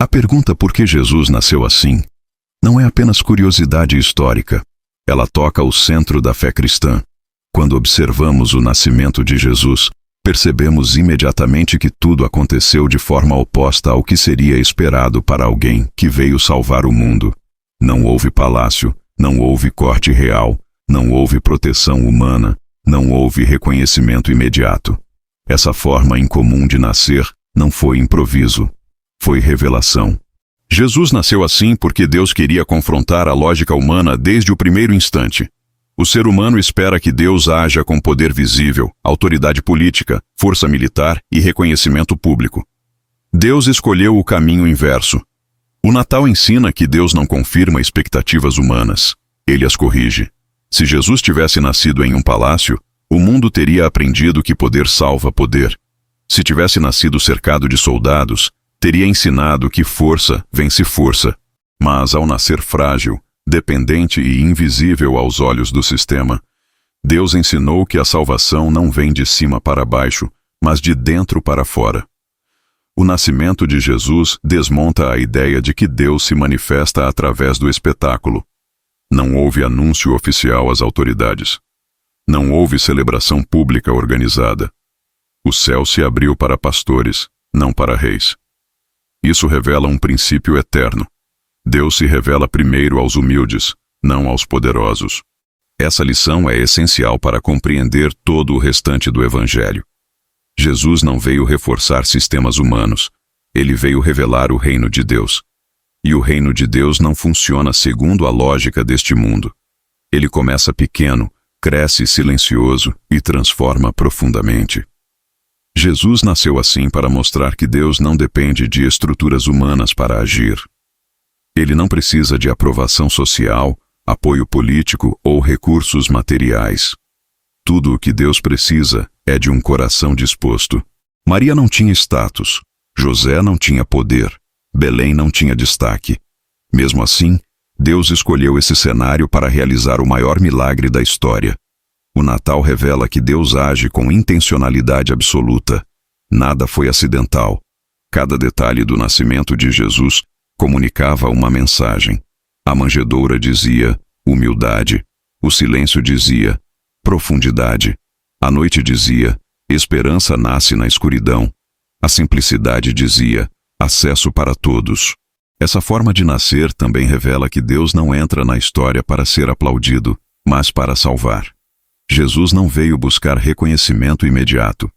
A pergunta por que Jesus nasceu assim não é apenas curiosidade histórica. Ela toca o centro da fé cristã. Quando observamos o nascimento de Jesus, percebemos imediatamente que tudo aconteceu de forma oposta ao que seria esperado para alguém que veio salvar o mundo. Não houve palácio, não houve corte real, não houve proteção humana, não houve reconhecimento imediato. Essa forma incomum de nascer não foi improviso, foi revelação. Jesus nasceu assim porque Deus queria confrontar a lógica humana desde o primeiro instante. O ser humano espera que Deus haja com poder visível, autoridade política, força militar e reconhecimento público. Deus escolheu o caminho inverso. O Natal ensina que Deus não confirma expectativas humanas. Ele as corrige. Se Jesus tivesse nascido em um palácio, o mundo teria aprendido que poder salva poder. Se tivesse nascido cercado de soldados, teria ensinado que força vence força. Mas ao nascer frágil, dependente e invisível aos olhos do sistema, Deus ensinou que a salvação não vem de cima para baixo, mas de dentro para fora. O nascimento de Jesus desmonta a ideia de que Deus se manifesta através do espetáculo. Não houve anúncio oficial às autoridades. Não houve celebração pública organizada. O céu se abriu para pastores, não para reis. Isso revela um princípio eterno. Deus se revela primeiro aos humildes, não aos poderosos. Essa lição é essencial para compreender todo o restante do Evangelho. Jesus não veio reforçar sistemas humanos. Ele veio revelar o reino de Deus. E o reino de Deus não funciona segundo a lógica deste mundo. Ele começa pequeno, cresce silencioso e transforma profundamente. Jesus nasceu assim para mostrar que Deus não depende de estruturas humanas para agir. Ele não precisa de aprovação social, apoio político ou recursos materiais. Tudo o que Deus precisa é de um coração disposto. Maria não tinha status, José não tinha poder, Belém não tinha destaque. Mesmo assim, Deus escolheu esse cenário para realizar o maior milagre da história. O Natal revela que Deus age com intencionalidade absoluta. Nada foi acidental. Cada detalhe do nascimento de Jesus comunicava uma mensagem. A manjedoura dizia humildade. O silêncio dizia profundidade. A noite dizia esperança nasce na escuridão. A simplicidade dizia acesso para todos. Essa forma de nascer também revela que Deus não entra na história para ser aplaudido, mas para salvar. Jesus não veio buscar reconhecimento imediato.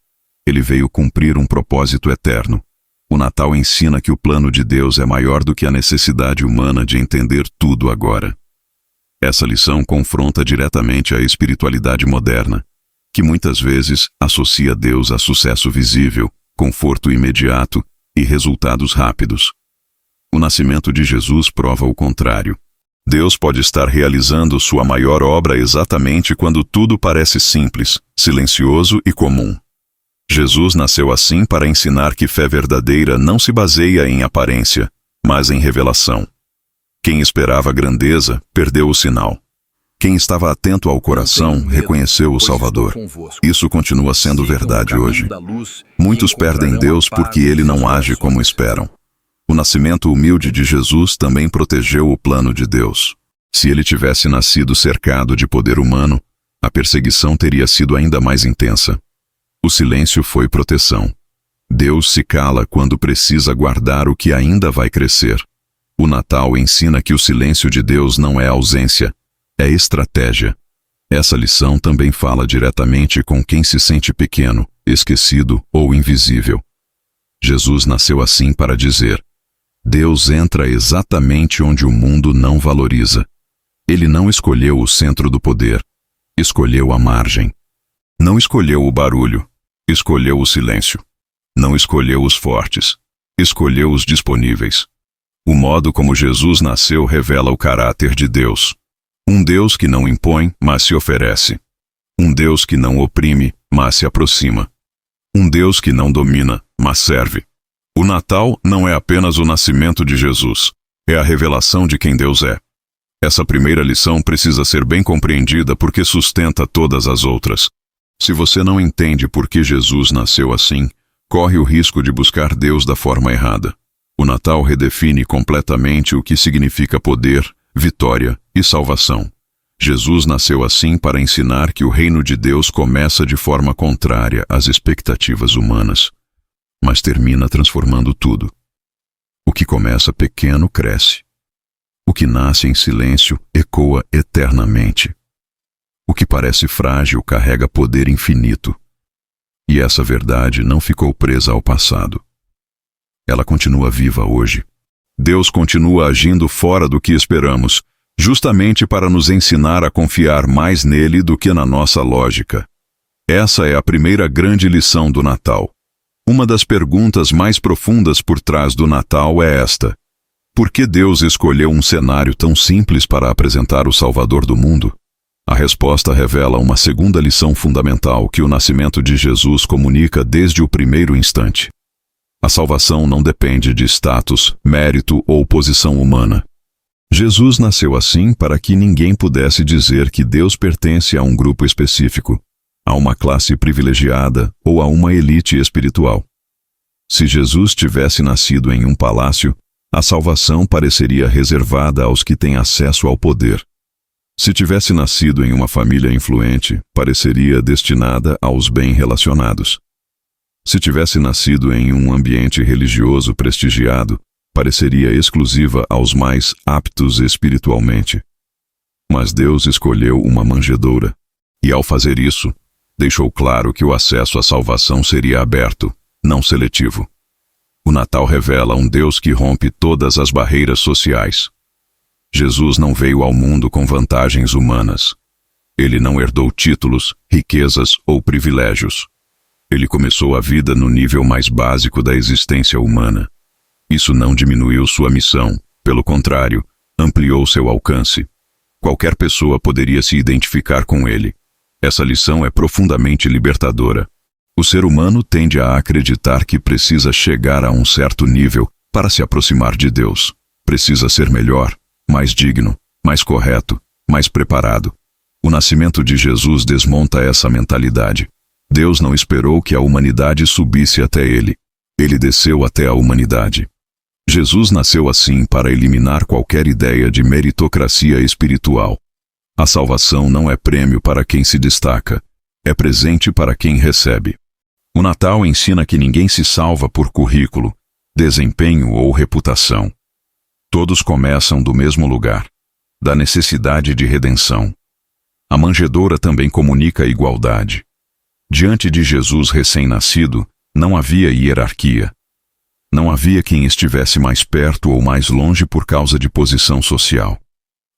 Ele veio cumprir um propósito eterno. O Natal ensina que o plano de Deus é maior do que a necessidade humana de entender tudo agora. Essa lição confronta diretamente a espiritualidade moderna, que muitas vezes associa Deus a sucesso visível, conforto imediato e resultados rápidos. O nascimento de Jesus prova o contrário. Deus pode estar realizando sua maior obra exatamente quando tudo parece simples, silencioso e comum. Jesus nasceu assim para ensinar que fé verdadeira não se baseia em aparência, mas em revelação. Quem esperava grandeza, perdeu o sinal. Quem estava atento ao coração, reconheceu o Salvador. Isso continua sendo verdade hoje. Muitos perdem Deus porque Ele não age como esperam. O nascimento humilde de Jesus também protegeu o plano de Deus. Se ele tivesse nascido cercado de poder humano, a perseguição teria sido ainda mais intensa. O silêncio foi proteção. Deus se cala quando precisa guardar o que ainda vai crescer. O Natal ensina que o silêncio de Deus não é ausência, é estratégia. Essa lição também fala diretamente com quem se sente pequeno, esquecido ou invisível. Jesus nasceu assim para dizer: Deus entra exatamente onde o mundo não valoriza. Ele não escolheu o centro do poder, escolheu a margem. Não escolheu o barulho, escolheu o silêncio. Não escolheu os fortes, escolheu os disponíveis. O modo como Jesus nasceu revela o caráter de Deus. Um Deus que não impõe, mas se oferece. Um Deus que não oprime, mas se aproxima. Um Deus que não domina, mas serve. O Natal não é apenas o nascimento de Jesus, é a revelação de quem Deus é. Essa primeira lição precisa ser bem compreendida porque sustenta todas as outras. Se você não entende por que Jesus nasceu assim, corre o risco de buscar Deus da forma errada. O Natal redefine completamente o que significa poder, vitória e salvação. Jesus nasceu assim para ensinar que o reino de Deus começa de forma contrária às expectativas humanas, mas termina transformando tudo. O que começa pequeno cresce. O que nasce em silêncio ecoa eternamente. O que parece frágil carrega poder infinito. E essa verdade não ficou presa ao passado. Ela continua viva hoje. Deus continua agindo fora do que esperamos, justamente para nos ensinar a confiar mais nele do que na nossa lógica. Essa é a primeira grande lição do Natal. Uma das perguntas mais profundas por trás do Natal é esta: por que Deus escolheu um cenário tão simples para apresentar o Salvador do mundo? A resposta revela uma segunda lição fundamental que o nascimento de Jesus comunica desde o primeiro instante. A salvação não depende de status, mérito ou posição humana. Jesus nasceu assim para que ninguém pudesse dizer que Deus pertence a um grupo específico, a uma classe privilegiada ou a uma elite espiritual. Se Jesus tivesse nascido em um palácio, a salvação pareceria reservada aos que têm acesso ao poder. Se tivesse nascido em uma família influente, pareceria destinada aos bem-relacionados. Se tivesse nascido em um ambiente religioso prestigiado, pareceria exclusiva aos mais aptos espiritualmente. Mas Deus escolheu uma manjedoura, e ao fazer isso, deixou claro que o acesso à salvação seria aberto, não seletivo. O Natal revela um Deus que rompe todas as barreiras sociais. Jesus não veio ao mundo com vantagens humanas. Ele não herdou títulos, riquezas ou privilégios. Ele começou a vida no nível mais básico da existência humana. Isso não diminuiu sua missão, pelo contrário, ampliou seu alcance. Qualquer pessoa poderia se identificar com ele. Essa lição é profundamente libertadora. O ser humano tende a acreditar que precisa chegar a um certo nível para se aproximar de Deus. Precisa ser melhor, mais digno, mais correto, mais preparado. O nascimento de Jesus desmonta essa mentalidade. Deus não esperou que a humanidade subisse até ele. Ele desceu até a humanidade. Jesus nasceu assim para eliminar qualquer ideia de meritocracia espiritual. A salvação não é prêmio para quem se destaca, é presente para quem recebe. O Natal ensina que ninguém se salva por currículo, desempenho ou reputação. Todos começam do mesmo lugar, da necessidade de redenção. A manjedoura também comunica a igualdade. Diante de Jesus recém-nascido, não havia hierarquia. Não havia quem estivesse mais perto ou mais longe por causa de posição social.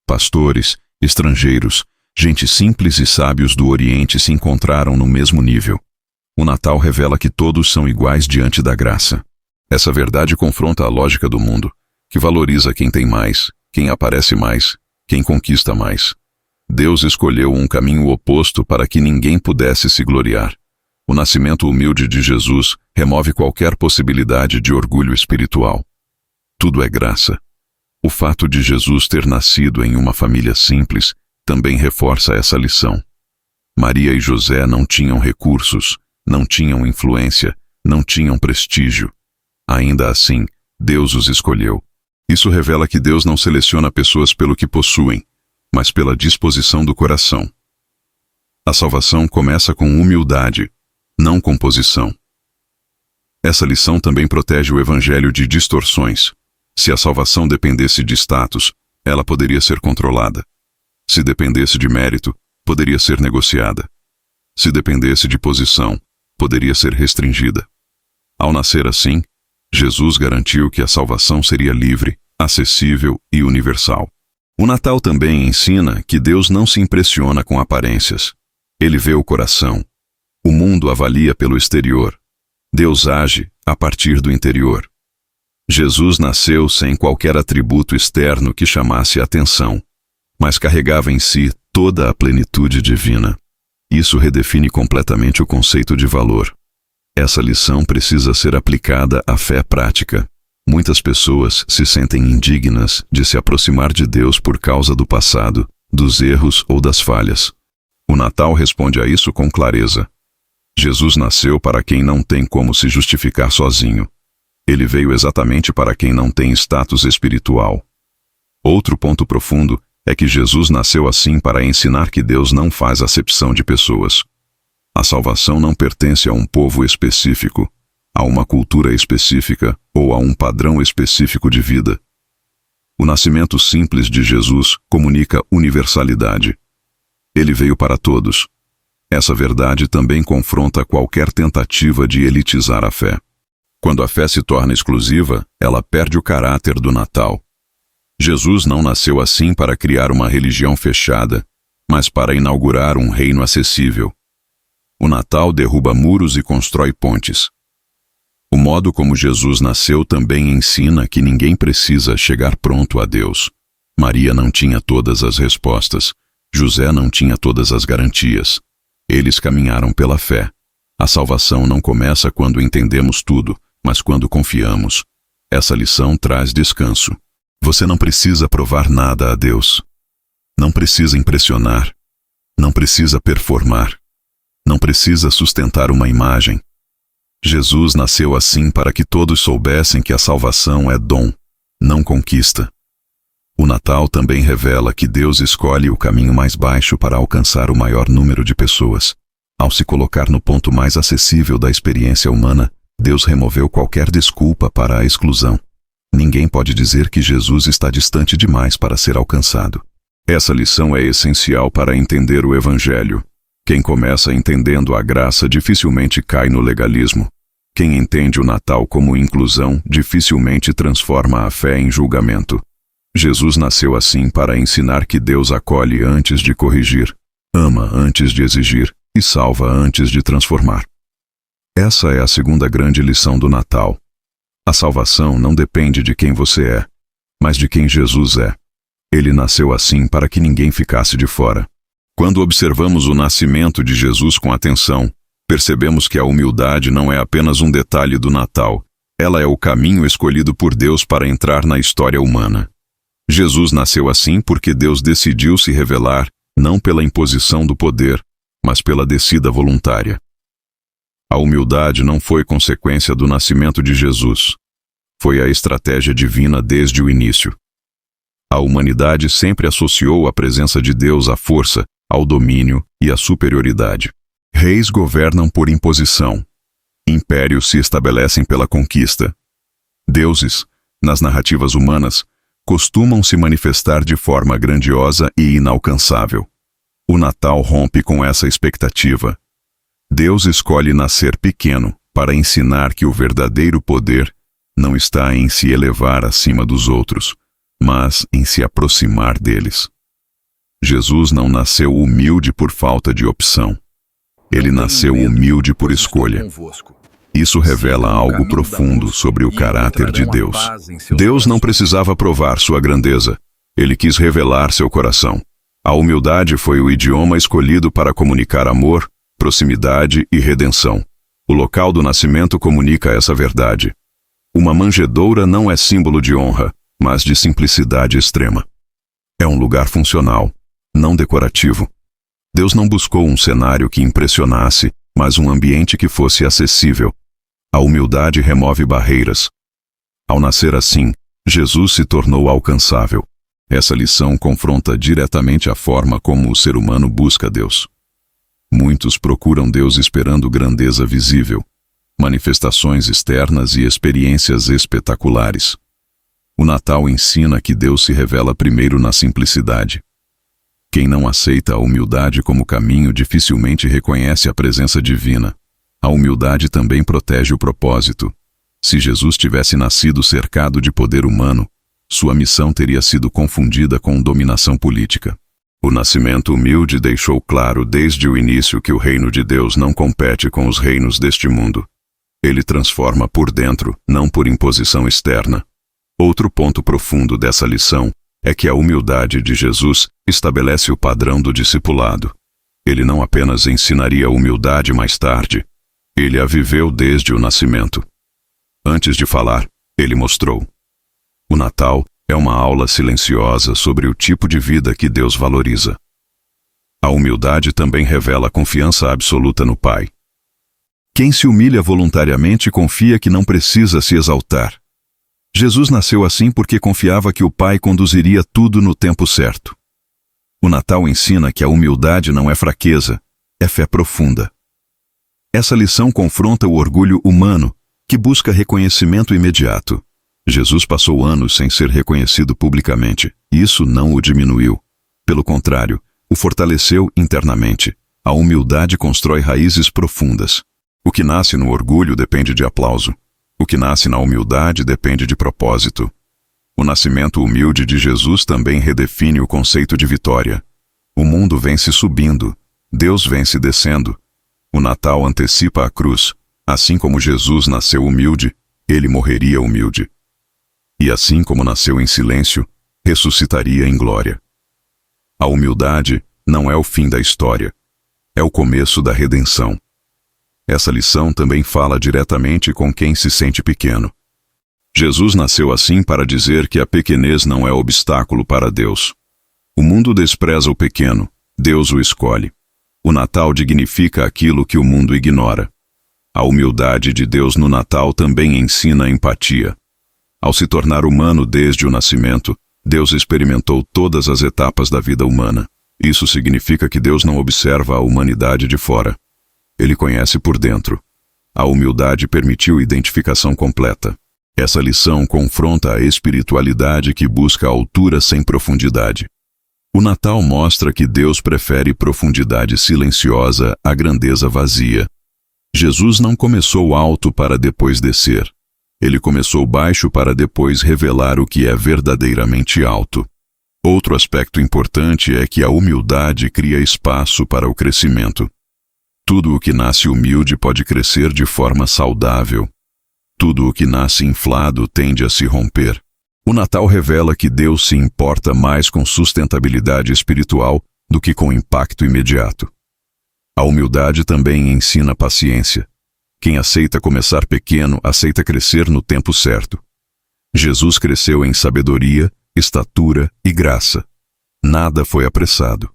Pastores, estrangeiros, gente simples e sábios do Oriente se encontraram no mesmo nível. O Natal revela que todos são iguais diante da graça. Essa verdade confronta a lógica do mundo, que valoriza quem tem mais, quem aparece mais, quem conquista mais. Deus escolheu um caminho oposto para que ninguém pudesse se gloriar. O nascimento humilde de Jesus remove qualquer possibilidade de orgulho espiritual. Tudo é graça. O fato de Jesus ter nascido em uma família simples também reforça essa lição. Maria e José não tinham recursos, não tinham influência, não tinham prestígio. Ainda assim, Deus os escolheu. Isso revela que Deus não seleciona pessoas pelo que possuem, mas pela disposição do coração. A salvação começa com humildade, não com posição. Essa lição também protege o Evangelho de distorções. Se a salvação dependesse de status, ela poderia ser controlada. Se dependesse de mérito, poderia ser negociada. Se dependesse de posição, poderia ser restringida. Ao nascer assim, Jesus garantiu que a salvação seria livre, acessível e universal. O Natal também ensina que Deus não se impressiona com aparências. Ele vê o coração. O mundo avalia pelo exterior. Deus age a partir do interior. Jesus nasceu sem qualquer atributo externo que chamasse a atenção, mas carregava em si toda a plenitude divina. Isso redefine completamente o conceito de valor. Essa lição precisa ser aplicada à fé prática. Muitas pessoas se sentem indignas de se aproximar de Deus por causa do passado, dos erros ou das falhas. O Natal responde a isso com clareza. Jesus nasceu para quem não tem como se justificar sozinho. Ele veio exatamente para quem não tem status espiritual. Outro ponto profundo é que Jesus nasceu assim para ensinar que Deus não faz acepção de pessoas. A salvação não pertence a um povo específico, a uma cultura específica ou a um padrão específico de vida. O nascimento simples de Jesus comunica universalidade. Ele veio para todos. Essa verdade também confronta qualquer tentativa de elitizar a fé. Quando a fé se torna exclusiva, ela perde o caráter do Natal. Jesus não nasceu assim para criar uma religião fechada, mas para inaugurar um reino acessível. O Natal derruba muros e constrói pontes. O modo como Jesus nasceu também ensina que ninguém precisa chegar pronto a Deus. Maria não tinha todas as respostas. José não tinha todas as garantias. Eles caminharam pela fé. A salvação não começa quando entendemos tudo, mas quando confiamos. Essa lição traz descanso. Você não precisa provar nada a Deus. Não precisa impressionar. Não precisa performar. Não precisa sustentar uma imagem. Jesus nasceu assim para que todos soubessem que a salvação é dom, não conquista. O Natal também revela que Deus escolhe o caminho mais baixo para alcançar o maior número de pessoas. Ao se colocar no ponto mais acessível da experiência humana, Deus removeu qualquer desculpa para a exclusão. Ninguém pode dizer que Jesus está distante demais para ser alcançado. Essa lição é essencial para entender o Evangelho. Quem começa entendendo a graça dificilmente cai no legalismo. Quem entende o Natal como inclusão dificilmente transforma a fé em julgamento. Jesus nasceu assim para ensinar que Deus acolhe antes de corrigir, ama antes de exigir e salva antes de transformar. Essa é a segunda grande lição do Natal. A salvação não depende de quem você é, mas de quem Jesus é. Ele nasceu assim para que ninguém ficasse de fora. Quando observamos o nascimento de Jesus com atenção, percebemos que a humildade não é apenas um detalhe do Natal, ela é o caminho escolhido por Deus para entrar na história humana. Jesus nasceu assim porque Deus decidiu se revelar, não pela imposição do poder, mas pela descida voluntária. A humildade não foi consequência do nascimento de Jesus. Foi a estratégia divina desde o início. A humanidade sempre associou a presença de Deus à força, ao domínio e à superioridade. Reis governam por imposição. Impérios se estabelecem pela conquista. Deuses, nas narrativas humanas, costumam se manifestar de forma grandiosa e inalcançável. O Natal rompe com essa expectativa. Deus escolhe nascer pequeno para ensinar que o verdadeiro poder não está em se elevar acima dos outros, mas em se aproximar deles. Jesus não nasceu humilde por falta de opção. Ele nasceu humilde por escolha. Isso revela algo profundo sobre o caráter de Deus. Deus não precisava provar sua grandeza. Ele quis revelar seu coração. A humildade foi o idioma escolhido para comunicar amor, proximidade e redenção. O local do nascimento comunica essa verdade. Uma manjedoura não é símbolo de honra, mas de simplicidade extrema. É um lugar funcional, não decorativo. Deus não buscou um cenário que impressionasse, mas um ambiente que fosse acessível. A humildade remove barreiras. Ao nascer assim, Jesus se tornou alcançável. Essa lição confronta diretamente a forma como o ser humano busca Deus. Muitos procuram Deus esperando grandeza visível, manifestações externas e experiências espetaculares. O Natal ensina que Deus se revela primeiro na simplicidade. Quem não aceita a humildade como caminho dificilmente reconhece a presença divina. A humildade também protege o propósito. Se Jesus tivesse nascido cercado de poder humano, sua missão teria sido confundida com dominação política. O nascimento humilde deixou claro desde o início que o reino de Deus não compete com os reinos deste mundo. Ele transforma por dentro, não por imposição externa. Outro ponto profundo dessa lição é que a humildade de Jesus estabelece o padrão do discipulado. Ele não apenas ensinaria humildade mais tarde, ele a viveu desde o nascimento. Antes de falar, ele mostrou. O Natal é uma aula silenciosa sobre o tipo de vida que Deus valoriza. A humildade também revela confiança absoluta no Pai. Quem se humilha voluntariamente confia que não precisa se exaltar. Jesus nasceu assim porque confiava que o Pai conduziria tudo no tempo certo. O Natal ensina que a humildade não é fraqueza, é fé profunda. Essa lição confronta o orgulho humano, que busca reconhecimento imediato. Jesus passou anos sem ser reconhecido publicamente. Isso não o diminuiu. Pelo contrário, o fortaleceu internamente. A humildade constrói raízes profundas. O que nasce no orgulho depende de aplauso. O que nasce na humildade depende de propósito. O nascimento humilde de Jesus também redefine o conceito de vitória. O mundo vem se subindo, Deus vem se descendo. O Natal antecipa a cruz. Assim como Jesus nasceu humilde, ele morreria humilde. E assim como nasceu em silêncio, ressuscitaria em glória. A humildade não é o fim da história, é o começo da redenção. Essa lição também fala diretamente com quem se sente pequeno. Jesus nasceu assim para dizer que a pequenez não é obstáculo para Deus. O mundo despreza o pequeno, Deus o escolhe. O Natal dignifica aquilo que o mundo ignora. A humildade de Deus no Natal também ensina empatia. Ao se tornar humano desde o nascimento, Deus experimentou todas as etapas da vida humana. Isso significa que Deus não observa a humanidade de fora. Ele conhece por dentro. A humildade permitiu identificação completa. Essa lição confronta a espiritualidade que busca altura sem profundidade. O Natal mostra que Deus prefere profundidade silenciosa à grandeza vazia. Jesus não começou alto para depois descer. Ele começou baixo para depois revelar o que é verdadeiramente alto. Outro aspecto importante é que a humildade cria espaço para o crescimento. Tudo o que nasce humilde pode crescer de forma saudável. Tudo o que nasce inflado tende a se romper. O Natal revela que Deus se importa mais com sustentabilidade espiritual do que com impacto imediato. A humildade também ensina paciência. Quem aceita começar pequeno, aceita crescer no tempo certo. Jesus cresceu em sabedoria, estatura e graça. Nada foi apressado.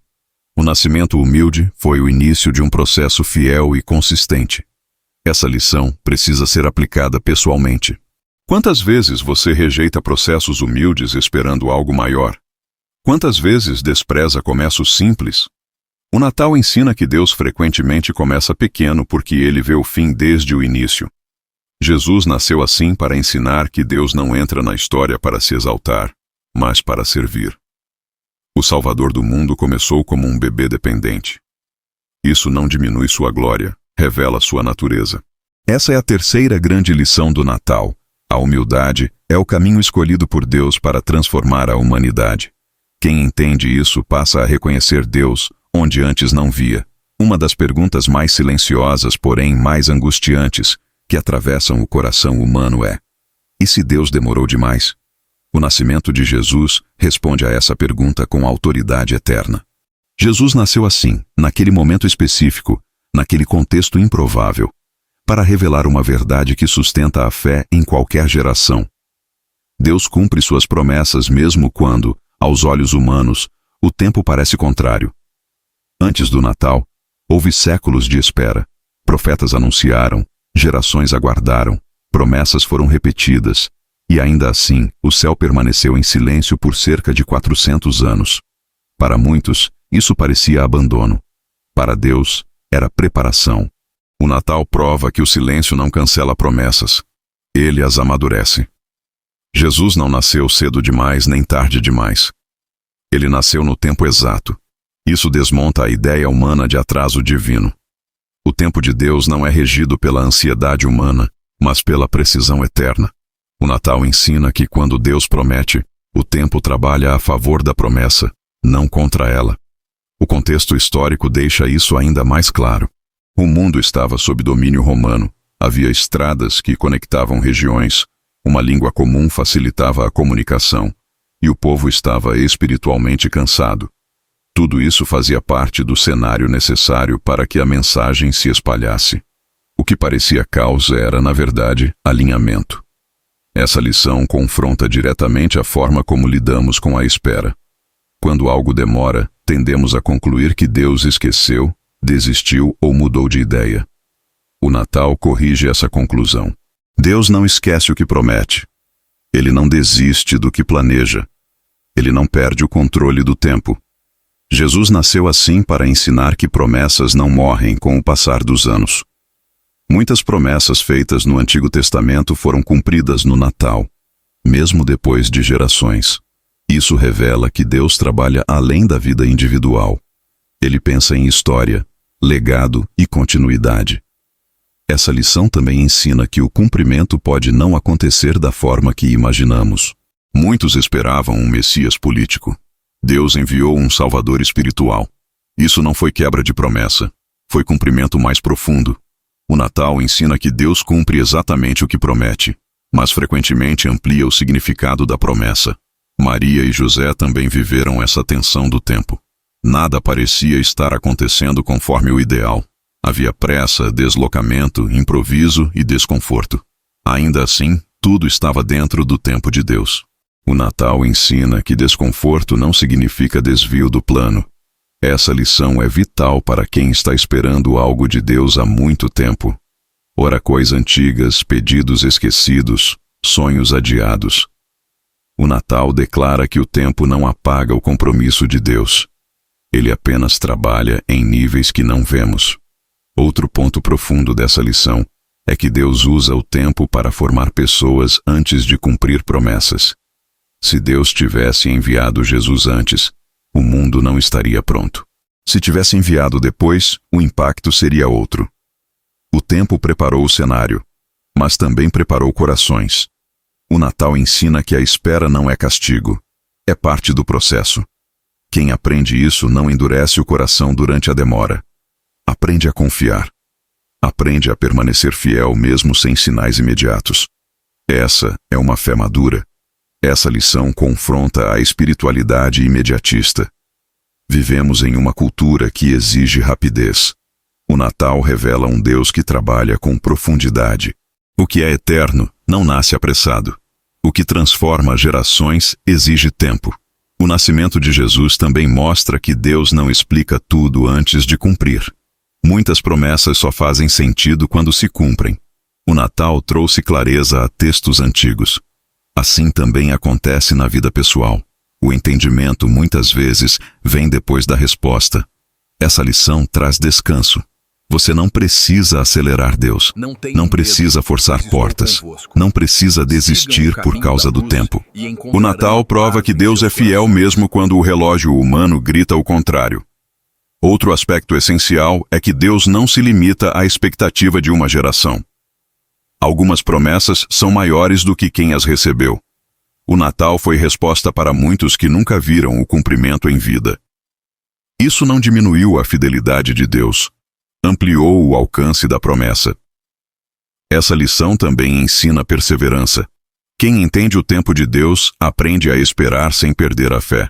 O nascimento humilde foi o início de um processo fiel e consistente. Essa lição precisa ser aplicada pessoalmente. Quantas vezes você rejeita processos humildes esperando algo maior? Quantas vezes despreza começos simples? O Natal ensina que Deus frequentemente começa pequeno porque ele vê o fim desde o início. Jesus nasceu assim para ensinar que Deus não entra na história para se exaltar, mas para servir. O Salvador do mundo começou como um bebê dependente. Isso não diminui sua glória, revela sua natureza. Essa é a terceira grande lição do Natal. A humildade é o caminho escolhido por Deus para transformar a humanidade. Quem entende isso passa a reconhecer Deus onde antes não via. Uma das perguntas mais silenciosas, porém mais angustiantes, que atravessam o coração humano é: e se Deus demorou demais? O nascimento de Jesus responde a essa pergunta com autoridade eterna. Jesus nasceu assim, naquele momento específico, naquele contexto improvável, para revelar uma verdade que sustenta a fé em qualquer geração. Deus cumpre suas promessas mesmo quando, aos olhos humanos, o tempo parece contrário. Antes do Natal, houve séculos de espera. Profetas anunciaram, gerações aguardaram, promessas foram repetidas, e ainda assim, o céu permaneceu em silêncio por cerca de 400 anos. Para muitos, isso parecia abandono. Para Deus, era preparação. O Natal prova que o silêncio não cancela promessas. Ele as amadurece. Jesus não nasceu cedo demais nem tarde demais. Ele nasceu no tempo exato. Isso desmonta a ideia humana de atraso divino. O tempo de Deus não é regido pela ansiedade humana, mas pela precisão eterna. O Natal ensina que quando Deus promete, o tempo trabalha a favor da promessa, não contra ela. O contexto histórico deixa isso ainda mais claro. O mundo estava sob domínio romano, havia estradas que conectavam regiões, uma língua comum facilitava a comunicação, e o povo estava espiritualmente cansado. Tudo isso fazia parte do cenário necessário para que a mensagem se espalhasse. O que parecia caos era, na verdade, alinhamento. Essa lição confronta diretamente a forma como lidamos com a espera. Quando algo demora, tendemos a concluir que Deus esqueceu, desistiu ou mudou de ideia. O Natal corrige essa conclusão. Deus não esquece o que promete. Ele não desiste do que planeja. Ele não perde o controle do tempo. Jesus nasceu assim para ensinar que promessas não morrem com o passar dos anos. Muitas promessas feitas no Antigo Testamento foram cumpridas no Natal, mesmo depois de gerações. Isso revela que Deus trabalha além da vida individual. Ele pensa em história, legado e continuidade. Essa lição também ensina que o cumprimento pode não acontecer da forma que imaginamos. Muitos esperavam um Messias político. Deus enviou um Salvador espiritual. Isso não foi quebra de promessa, foi cumprimento mais profundo. O Natal ensina que Deus cumpre exatamente o que promete, mas frequentemente amplia o significado da promessa. Maria e José também viveram essa tensão do tempo. Nada parecia estar acontecendo conforme o ideal. Havia pressa, deslocamento, improviso e desconforto. Ainda assim, tudo estava dentro do tempo de Deus. O Natal ensina que desconforto não significa desvio do plano. Essa lição é vital para quem está esperando algo de Deus há muito tempo. Orações antigas, pedidos esquecidos, sonhos adiados. O Natal declara que o tempo não apaga o compromisso de Deus. Ele apenas trabalha em níveis que não vemos. Outro ponto profundo dessa lição é que Deus usa o tempo para formar pessoas antes de cumprir promessas. Se Deus tivesse enviado Jesus antes, o mundo não estaria pronto. Se tivesse enviado depois, o impacto seria outro. O tempo preparou o cenário, mas também preparou corações. O Natal ensina que a espera não é castigo, é parte do processo. Quem aprende isso não endurece o coração durante a demora. Aprende a confiar. Aprende a permanecer fiel mesmo sem sinais imediatos. Essa é uma fé madura. Essa lição confronta a espiritualidade imediatista. Vivemos em uma cultura que exige rapidez. O Natal revela um Deus que trabalha com profundidade. O que é eterno não nasce apressado. O que transforma gerações exige tempo. O nascimento de Jesus também mostra que Deus não explica tudo antes de cumprir. Muitas promessas só fazem sentido quando se cumprem. O Natal trouxe clareza a textos antigos. Assim também acontece na vida pessoal. O entendimento, muitas vezes, vem depois da resposta. Essa lição traz descanso. Você não precisa acelerar Deus. Não precisa forçar portas. Não precisa desistir por causa do tempo. O Natal prova que Deus é fiel mesmo quando o relógio humano grita o contrário. Outro aspecto essencial é que Deus não se limita à expectativa de uma geração. Algumas promessas são maiores do que quem as recebeu. O Natal foi resposta para muitos que nunca viram o cumprimento em vida. Isso não diminuiu a fidelidade de Deus. Ampliou o alcance da promessa. Essa lição também ensina perseverança. Quem entende o tempo de Deus aprende a esperar sem perder a fé.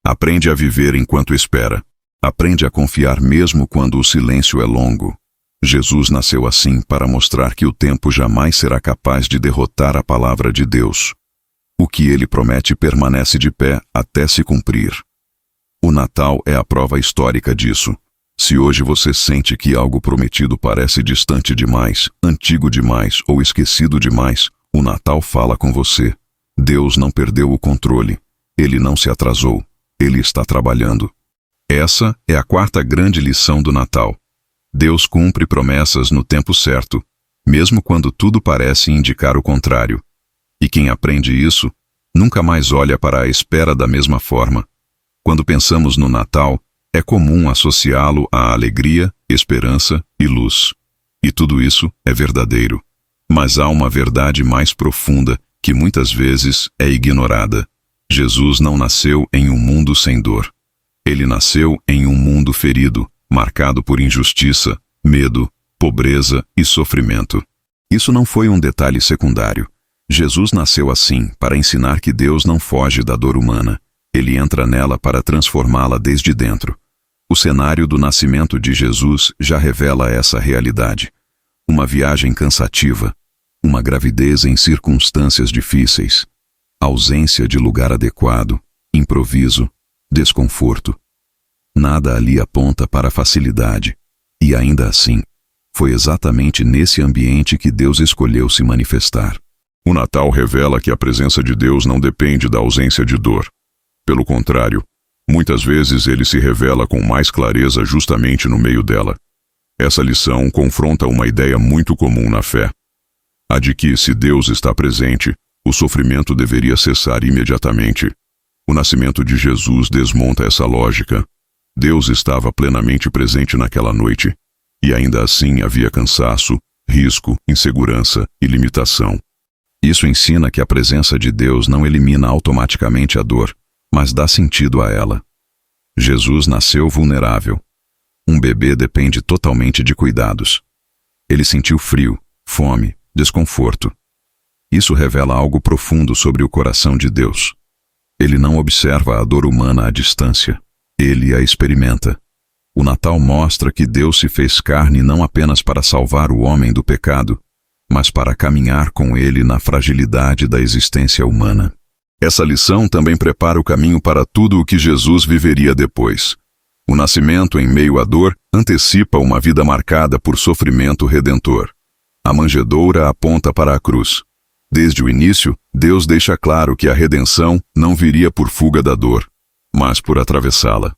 Aprende a viver enquanto espera. Aprende a confiar mesmo quando o silêncio é longo. Jesus nasceu assim para mostrar que o tempo jamais será capaz de derrotar a palavra de Deus. O que ele promete permanece de pé até se cumprir. O Natal é a prova histórica disso. Se hoje você sente que algo prometido parece distante demais, antigo demais ou esquecido demais, o Natal fala com você. Deus não perdeu o controle. Ele não se atrasou. Ele está trabalhando. Essa é a quarta grande lição do Natal. Deus cumpre promessas no tempo certo, mesmo quando tudo parece indicar o contrário. E quem aprende isso, nunca mais olha para a espera da mesma forma. Quando pensamos no Natal, é comum associá-lo à alegria, esperança e luz. E tudo isso é verdadeiro. Mas há uma verdade mais profunda que muitas vezes é ignorada. Jesus não nasceu em um mundo sem dor. Ele nasceu em um mundo ferido, marcado por injustiça, medo, pobreza e sofrimento. Isso não foi um detalhe secundário. Jesus nasceu assim para ensinar que Deus não foge da dor humana. Ele entra nela para transformá-la desde dentro. O cenário do nascimento de Jesus já revela essa realidade. Uma viagem cansativa, uma gravidez em circunstâncias difíceis, ausência de lugar adequado, improviso, desconforto. Nada ali aponta para facilidade. E ainda assim, Foi exatamente nesse ambiente que Deus escolheu se manifestar. O Natal revela que a presença de Deus não depende da ausência de dor. Pelo contrário, muitas vezes ele se revela com mais clareza justamente no meio dela. Essa lição confronta uma ideia muito comum na fé: a de que, se Deus está presente, o sofrimento deveria cessar imediatamente. O nascimento de Jesus desmonta essa lógica. Deus estava plenamente presente naquela noite, e ainda assim havia cansaço, risco, insegurança e limitação. Isso ensina que a presença de Deus não elimina automaticamente a dor, mas dá sentido a ela. Jesus nasceu vulnerável. Um bebê depende totalmente de cuidados. Ele sentiu frio, fome, desconforto. Isso revela algo profundo sobre o coração de Deus. Ele não observa a dor humana à distância. Ele a experimenta. O Natal mostra que Deus se fez carne não apenas para salvar o homem do pecado, mas para caminhar com ele na fragilidade da existência humana. Essa lição também prepara o caminho para tudo o que Jesus viveria depois. O nascimento em meio à dor antecipa uma vida marcada por sofrimento redentor. A manjedoura aponta para a cruz. Desde o início, Deus deixa claro que a redenção não viria por fuga da dor, mas por atravessá-la.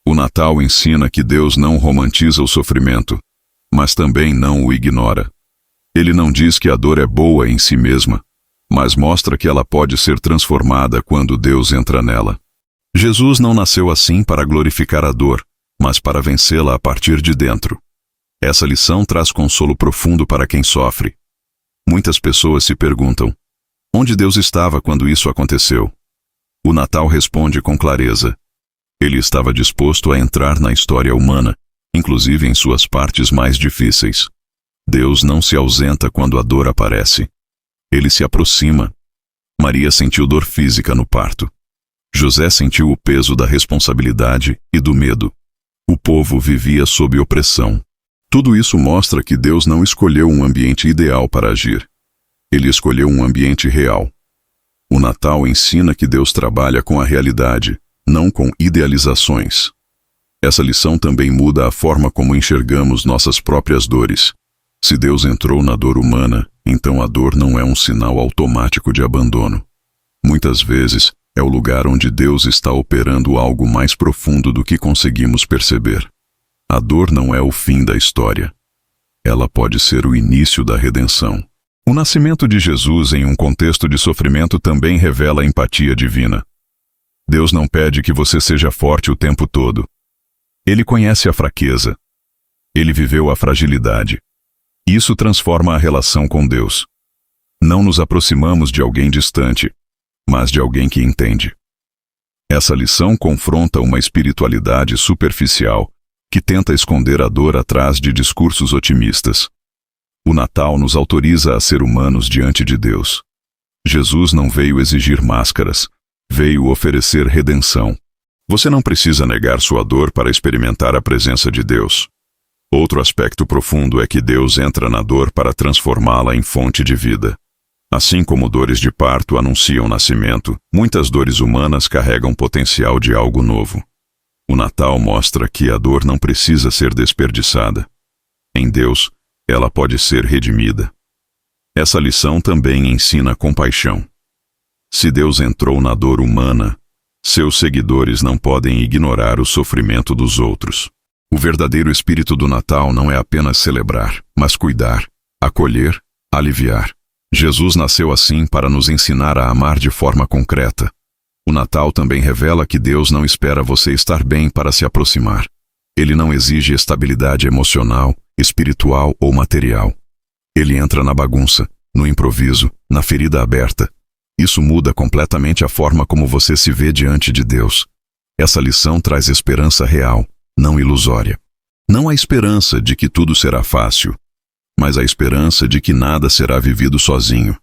O Natal ensina que Deus não romantiza o sofrimento, mas também não o ignora. Ele não diz que a dor é boa em si mesma, mas mostra que ela pode ser transformada quando Deus entra nela. Jesus não nasceu assim para glorificar a dor, mas para vencê-la a partir de dentro. Essa lição traz consolo profundo para quem sofre. Muitas pessoas se perguntam: onde Deus estava quando isso aconteceu? O Natal responde com clareza: ele estava disposto a entrar na história humana, inclusive em suas partes mais difíceis. Deus não se ausenta quando a dor aparece. Ele se aproxima. Maria sentiu dor física no parto. José sentiu o peso da responsabilidade e do medo. O povo vivia sob opressão. Tudo isso mostra que Deus não escolheu um ambiente ideal para agir. Ele escolheu um ambiente real. O Natal ensina que Deus trabalha com a realidade, não com idealizações. Essa lição também muda a forma como enxergamos nossas próprias dores. Se Deus entrou na dor humana, então a dor não é um sinal automático de abandono. Muitas vezes, é o lugar onde Deus está operando algo mais profundo do que conseguimos perceber. A dor não é o fim da história. Ela pode ser o início da redenção. O nascimento de Jesus em um contexto de sofrimento também revela a empatia divina. Deus não pede que você seja forte o tempo todo. Ele conhece a fraqueza. Ele viveu a fragilidade. Isso transforma a relação com Deus. Não nos aproximamos de alguém distante, mas de alguém que entende. Essa lição confronta uma espiritualidade superficial que tenta esconder a dor atrás de discursos otimistas. O Natal nos autoriza a ser humanos diante de Deus. Jesus não veio exigir máscaras, veio oferecer redenção. Você não precisa negar sua dor para experimentar a presença de Deus. Outro aspecto profundo é que Deus entra na dor para transformá-la em fonte de vida. Assim como dores de parto anunciam nascimento, muitas dores humanas carregam potencial de algo novo. O Natal mostra que a dor não precisa ser desperdiçada. Em Deus, ela pode ser redimida. Essa lição também ensina compaixão. Se Deus entrou na dor humana, seus seguidores não podem ignorar o sofrimento dos outros. O verdadeiro espírito do Natal não é apenas celebrar, mas cuidar, acolher, aliviar. Jesus nasceu assim para nos ensinar a amar de forma concreta. O Natal também revela que Deus não espera você estar bem para se aproximar. Ele não exige estabilidade emocional, espiritual ou material. Ele entra na bagunça, no improviso, na ferida aberta. Isso muda completamente a forma como você se vê diante de Deus. Essa lição traz esperança real, não ilusória. Não a esperança de que tudo será fácil, mas a esperança de que nada será vivido sozinho.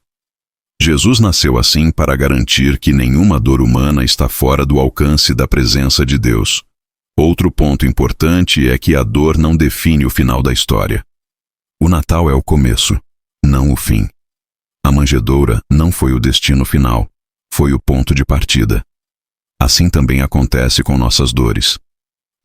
Jesus nasceu assim para garantir que nenhuma dor humana está fora do alcance da presença de Deus. Outro ponto importante é que a dor não define o final da história. O Natal é o começo, não o fim. A manjedoura não foi o destino final, foi o ponto de partida. Assim também acontece com nossas dores.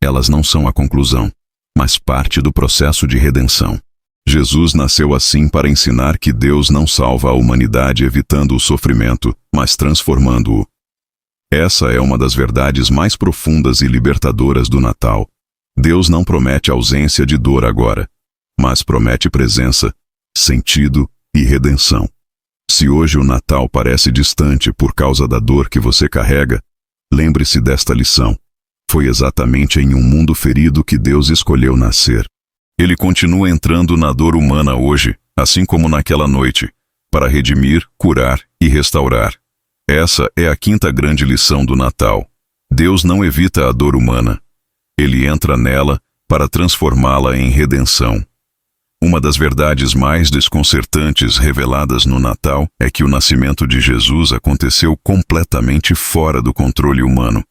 Elas não são a conclusão, mas parte do processo de redenção. Jesus nasceu assim para ensinar que Deus não salva a humanidade evitando o sofrimento, mas transformando-o. Essa é uma das verdades mais profundas e libertadoras do Natal. Deus não promete ausência de dor agora, mas promete presença, sentido e redenção. Se hoje o Natal parece distante por causa da dor que você carrega, lembre-se desta lição. Foi exatamente em um mundo ferido que Deus escolheu nascer. Ele continua entrando na dor humana hoje, assim como naquela noite, para redimir, curar e restaurar. Essa é a quinta grande lição do Natal. Deus não evita a dor humana. Ele entra nela para transformá-la em redenção. Uma das verdades mais desconcertantes reveladas no Natal é que o nascimento de Jesus aconteceu completamente fora do controle humano,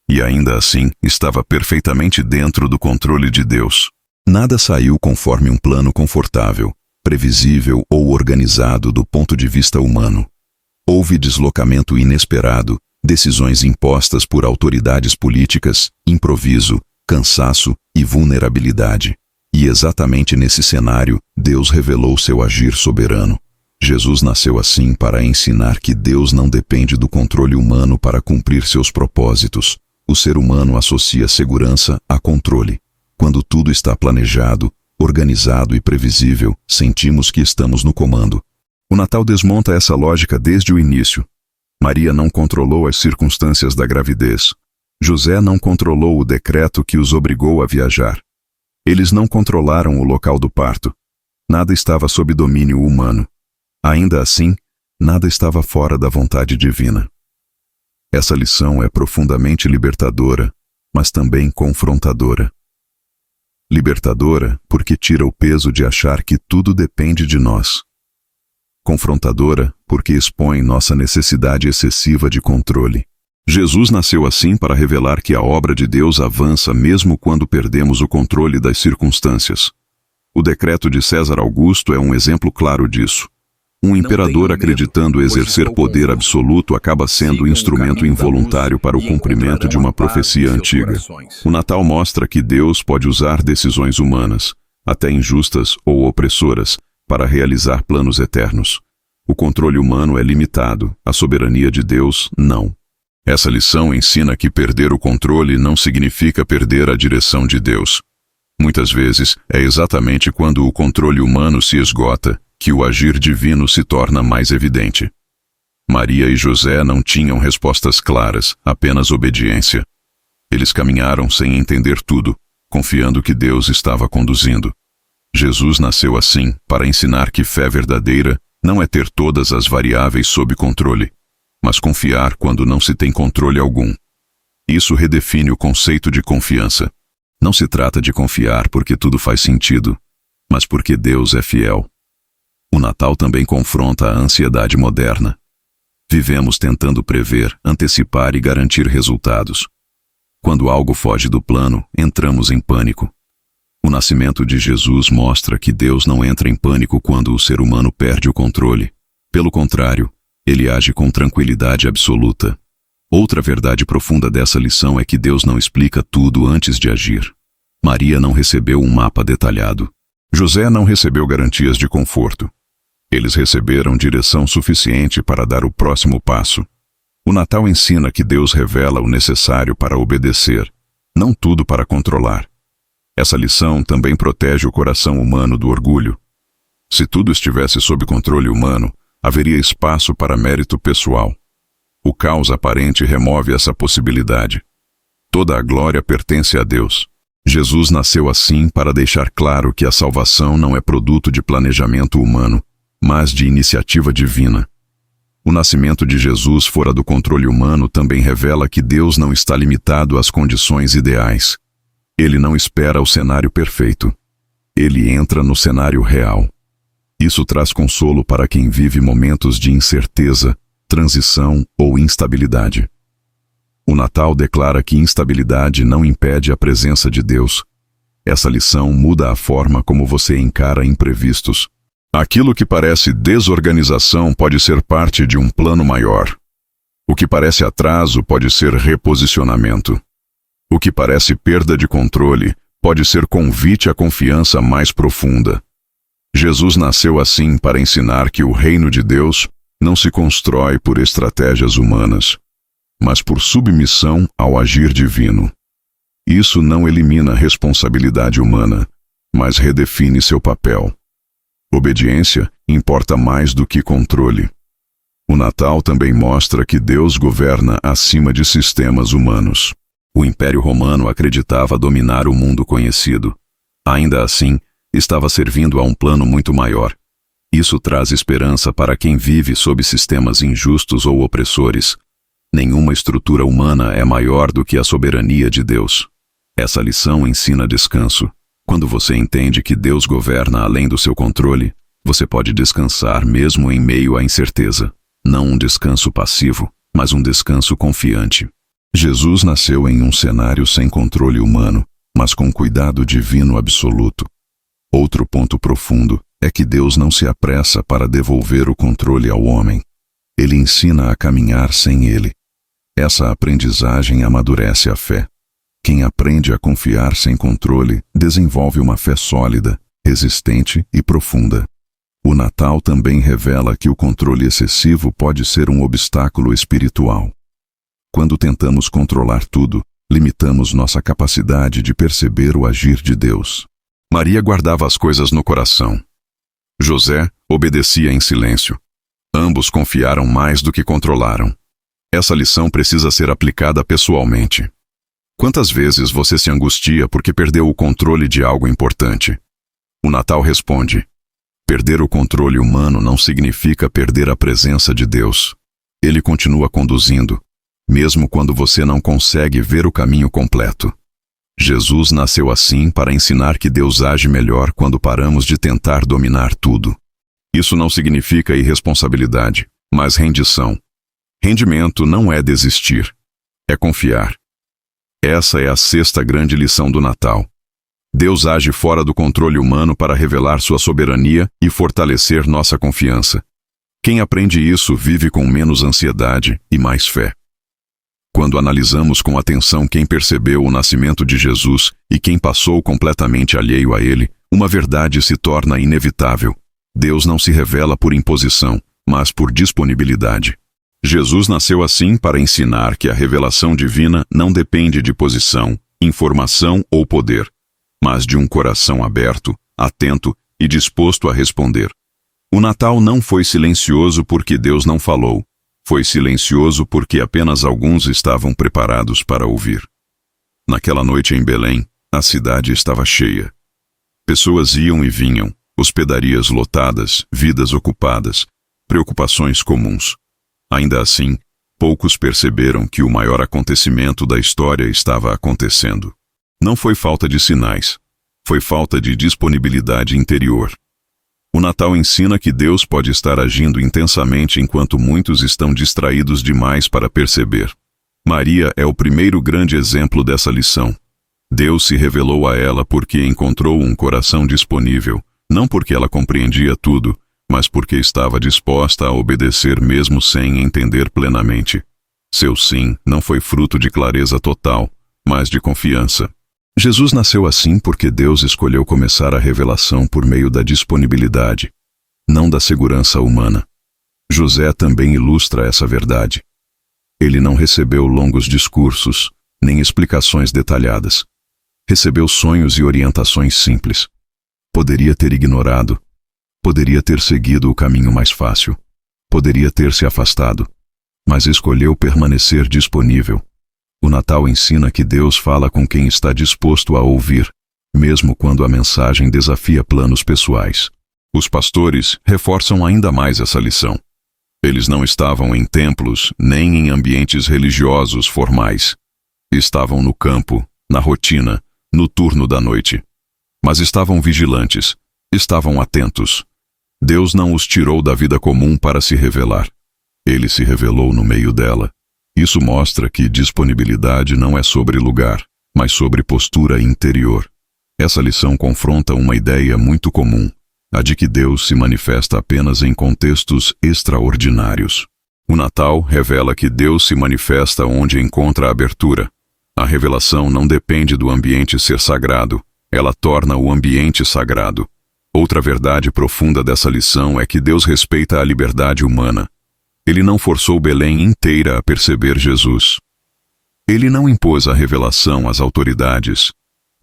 e ainda assim estava perfeitamente dentro do controle de Deus. Nada saiu conforme um plano confortável, previsível ou organizado do ponto de vista humano. Houve deslocamento inesperado, decisões impostas por autoridades políticas, improviso, cansaço e vulnerabilidade. E exatamente nesse cenário, Deus revelou seu agir soberano. Jesus nasceu assim para ensinar que Deus não depende do controle humano para cumprir seus propósitos. O ser humano associa segurança a controle. Quando tudo está planejado, organizado e previsível, sentimos que estamos no comando. O Natal desmonta essa lógica desde o início. Maria não controlou as circunstâncias da gravidez. José não controlou o decreto que os obrigou a viajar. Eles não controlaram o local do parto. Nada estava sob domínio humano. Ainda assim, nada estava fora da vontade divina. Essa lição é profundamente libertadora, mas também confrontadora. Libertadora porque tira o peso de achar que tudo depende de nós. Confrontadora porque expõe nossa necessidade excessiva de controle. Jesus nasceu assim para revelar que a obra de Deus avança mesmo quando perdemos o controle das circunstâncias. O decreto de César Augusto é um exemplo claro disso. Um imperador acreditando exercer poder absoluto acaba sendo instrumento involuntário para o cumprimento de uma profecia antiga. O Natal mostra que Deus pode usar decisões humanas, até injustas ou opressoras, para realizar planos eternos. O controle humano é limitado, a soberania de Deus, não. Essa lição ensina que perder o controle não significa perder a direção de Deus. Muitas vezes, é exatamente quando o controle humano se esgota que o agir divino se torna mais evidente. Maria e José não tinham respostas claras, apenas obediência. Eles caminharam sem entender tudo, confiando que Deus estava conduzindo. Jesus nasceu assim, para ensinar que fé verdadeira não é ter todas as variáveis sob controle, mas confiar quando não se tem controle algum. Isso redefine o conceito de confiança. Não se trata de confiar porque tudo faz sentido, mas porque Deus é fiel. O Natal também confronta a ansiedade moderna. Vivemos tentando prever, antecipar e garantir resultados. Quando algo foge do plano, entramos em pânico. O nascimento de Jesus mostra que Deus não entra em pânico quando o ser humano perde o controle. Pelo contrário, ele age com tranquilidade absoluta. Outra verdade profunda dessa lição é que Deus não explica tudo antes de agir. Maria não recebeu um mapa detalhado. José não recebeu garantias de conforto. Eles receberam direção suficiente para dar o próximo passo. O Natal ensina que Deus revela o necessário para obedecer, não tudo para controlar. Essa lição também protege o coração humano do orgulho. Se tudo estivesse sob controle humano, haveria espaço para mérito pessoal. O caos aparente remove essa possibilidade. Toda a glória pertence a Deus. Jesus nasceu assim para deixar claro que a salvação não é produto de planejamento humano, mas de iniciativa divina. O nascimento de Jesus fora do controle humano também revela que Deus não está limitado às condições ideais. Ele não espera o cenário perfeito. Ele entra no cenário real. Isso traz consolo para quem vive momentos de incerteza, transição ou instabilidade. O Natal declara que instabilidade não impede a presença de Deus. Essa lição muda a forma como você encara imprevistos. Aquilo que parece desorganização pode ser parte de um plano maior. O que parece atraso pode ser reposicionamento. O que parece perda de controle pode ser convite à confiança mais profunda. Jesus nasceu assim para ensinar que o reino de Deus não se constrói por estratégias humanas, mas por submissão ao agir divino. Isso não elimina a responsabilidade humana, mas redefine seu papel. Obediência importa mais do que controle. O Natal também mostra que Deus governa acima de sistemas humanos. O Império Romano acreditava dominar o mundo conhecido. Ainda assim, estava servindo a um plano muito maior. Isso traz esperança para quem vive sob sistemas injustos ou opressores. Nenhuma estrutura humana é maior do que a soberania de Deus. Essa lição ensina descanso. Quando você entende que Deus governa além do seu controle, você pode descansar mesmo em meio à incerteza. Não um descanso passivo, mas um descanso confiante. Jesus nasceu em um cenário sem controle humano, mas com cuidado divino absoluto. Outro ponto profundo é que Deus não se apressa para devolver o controle ao homem. Ele ensina a caminhar sem ele. Essa aprendizagem amadurece a fé. Quem aprende a confiar sem controle desenvolve uma fé sólida, resistente e profunda. O Natal também revela que o controle excessivo pode ser um obstáculo espiritual. Quando tentamos controlar tudo, limitamos nossa capacidade de perceber o agir de Deus. Maria guardava as coisas no coração. José obedecia em silêncio. Ambos confiaram mais do que controlaram. Essa lição precisa ser aplicada pessoalmente. Quantas vezes você se angustia porque perdeu o controle de algo importante? O Natal responde: perder o controle humano não significa perder a presença de Deus. Ele continua conduzindo, mesmo quando você não consegue ver o caminho completo. Jesus nasceu assim para ensinar que Deus age melhor quando paramos de tentar dominar tudo. Isso não significa irresponsabilidade, mas rendição. Rendimento não é desistir, é confiar. Essa é a sexta grande lição do Natal. Deus age fora do controle humano para revelar sua soberania e fortalecer nossa confiança. Quem aprende isso vive com menos ansiedade e mais fé. Quando analisamos com atenção quem percebeu o nascimento de Jesus e quem passou completamente alheio a ele, uma verdade se torna inevitável. Deus não se revela por imposição, mas por disponibilidade. Jesus nasceu assim para ensinar que a revelação divina não depende de posição, informação ou poder, mas de um coração aberto, atento e disposto a responder. O Natal não foi silencioso porque Deus não falou. Foi silencioso porque apenas alguns estavam preparados para ouvir. Naquela noite em Belém, a cidade estava cheia. Pessoas iam e vinham, hospedarias lotadas, vidas ocupadas, preocupações comuns. Ainda assim, poucos perceberam que o maior acontecimento da história estava acontecendo. Não foi falta de sinais, foi falta de disponibilidade interior. O Natal ensina que Deus pode estar agindo intensamente enquanto muitos estão distraídos demais para perceber. Maria é o primeiro grande exemplo dessa lição. Deus se revelou a ela porque encontrou um coração disponível, não porque ela compreendia tudo, mas porque estava disposta a obedecer mesmo sem entender plenamente. Seu sim não foi fruto de clareza total, mas de confiança. Jesus nasceu assim porque Deus escolheu começar a revelação por meio da disponibilidade, não da segurança humana. José também ilustra essa verdade. Ele não recebeu longos discursos, nem explicações detalhadas. Recebeu sonhos e orientações simples. Poderia ter ignorado. Poderia ter seguido o caminho mais fácil. Poderia ter se afastado. Mas escolheu permanecer disponível. O Natal ensina que Deus fala com quem está disposto a ouvir, mesmo quando a mensagem desafia planos pessoais. Os pastores reforçam ainda mais essa lição. Eles não estavam em templos nem em ambientes religiosos formais. Estavam no campo, na rotina, no turno da noite. Mas estavam vigilantes, estavam atentos. Deus não os tirou da vida comum para se revelar. Ele se revelou no meio dela. Isso mostra que disponibilidade não é sobre lugar, mas sobre postura interior. Essa lição confronta uma ideia muito comum, a de que Deus se manifesta apenas em contextos extraordinários. O Natal revela que Deus se manifesta onde encontra abertura. A revelação não depende do ambiente ser sagrado, ela torna o ambiente sagrado. Outra verdade profunda dessa lição é que Deus respeita a liberdade humana. Ele não forçou Belém inteira a perceber Jesus. Ele não impôs a revelação às autoridades.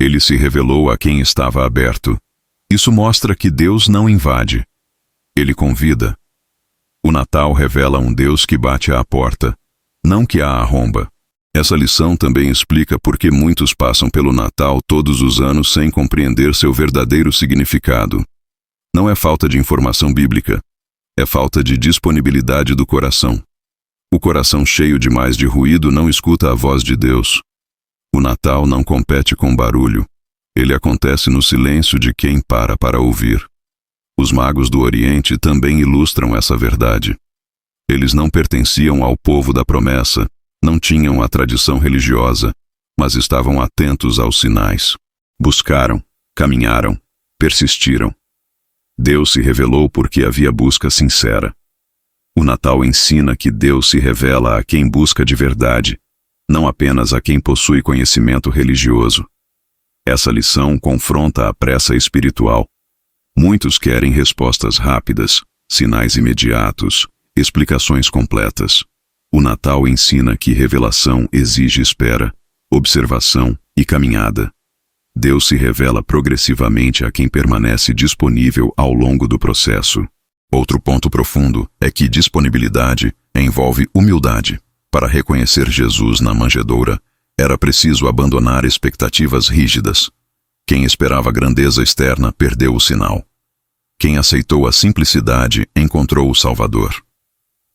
Ele se revelou a quem estava aberto. Isso mostra que Deus não invade. Ele convida. O Natal revela um Deus que bate à porta, não que a arromba. Essa lição também explica por que muitos passam pelo Natal todos os anos sem compreender seu verdadeiro significado. Não é falta de informação bíblica, é falta de disponibilidade do coração. O coração cheio demais de ruído não escuta a voz de Deus. O Natal não compete com barulho, ele acontece no silêncio de quem para ouvir. Os magos do Oriente também ilustram essa verdade. Eles não pertenciam ao povo da promessa, não tinham a tradição religiosa, mas estavam atentos aos sinais. Buscaram, caminharam, persistiram. Deus se revelou porque havia busca sincera. O Natal ensina que Deus se revela a quem busca de verdade, não apenas a quem possui conhecimento religioso. Essa lição confronta a pressa espiritual. Muitos querem respostas rápidas, sinais imediatos, explicações completas. O Natal ensina que revelação exige espera, observação e caminhada. Deus se revela progressivamente a quem permanece disponível ao longo do processo. Outro ponto profundo é que disponibilidade envolve humildade. Para reconhecer Jesus na manjedoura, era preciso abandonar expectativas rígidas. Quem esperava grandeza externa perdeu o sinal. Quem aceitou a simplicidade encontrou o Salvador.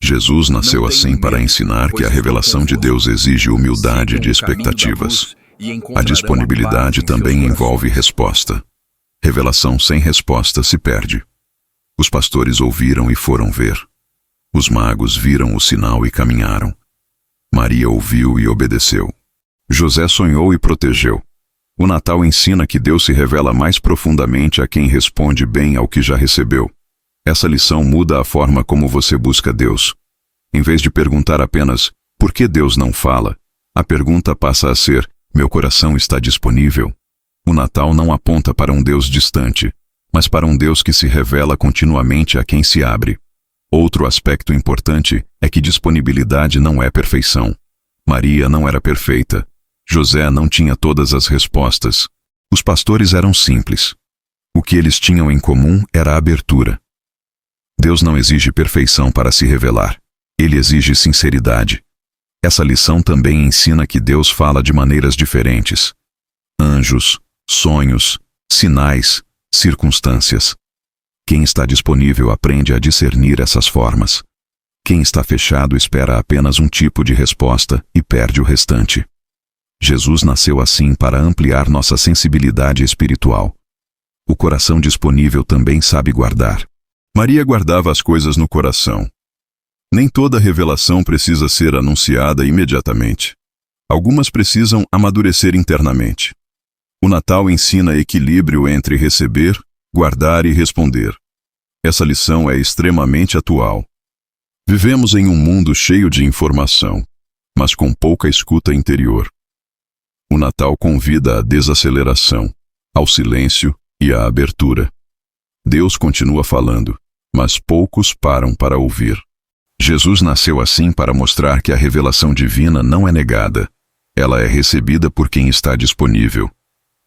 Jesus nasceu assim para ensinar que a revelação de Deus exige humildade de expectativas. A disponibilidade também envolve resposta. Revelação sem resposta se perde. Os pastores ouviram e foram ver. Os magos viram o sinal e caminharam. Maria ouviu e obedeceu. José sonhou e protegeu. O Natal ensina que Deus se revela mais profundamente a quem responde bem ao que já recebeu. Essa lição muda a forma como você busca Deus. Em vez de perguntar apenas, por que Deus não fala? A pergunta passa a ser, meu coração está disponível? O Natal não aponta para um Deus distante, mas para um Deus que se revela continuamente a quem se abre. Outro aspecto importante é que disponibilidade não é perfeição. Maria não era perfeita. José não tinha todas as respostas. Os pastores eram simples. O que eles tinham em comum era a abertura. Deus não exige perfeição para se revelar. Ele exige sinceridade. Essa lição também ensina que Deus fala de maneiras diferentes. Anjos, sonhos, sinais, circunstâncias. Quem está disponível aprende a discernir essas formas. Quem está fechado espera apenas um tipo de resposta e perde o restante. Jesus nasceu assim para ampliar nossa sensibilidade espiritual. O coração disponível também sabe guardar. Maria guardava as coisas no coração. Nem toda revelação precisa ser anunciada imediatamente. Algumas precisam amadurecer internamente. O Natal ensina equilíbrio entre receber, guardar e responder. Essa lição é extremamente atual. Vivemos em um mundo cheio de informação, mas com pouca escuta interior. O Natal convida à desaceleração, ao silêncio e à abertura. Deus continua falando, mas poucos param para ouvir. Jesus nasceu assim para mostrar que a revelação divina não é negada. Ela é recebida por quem está disponível.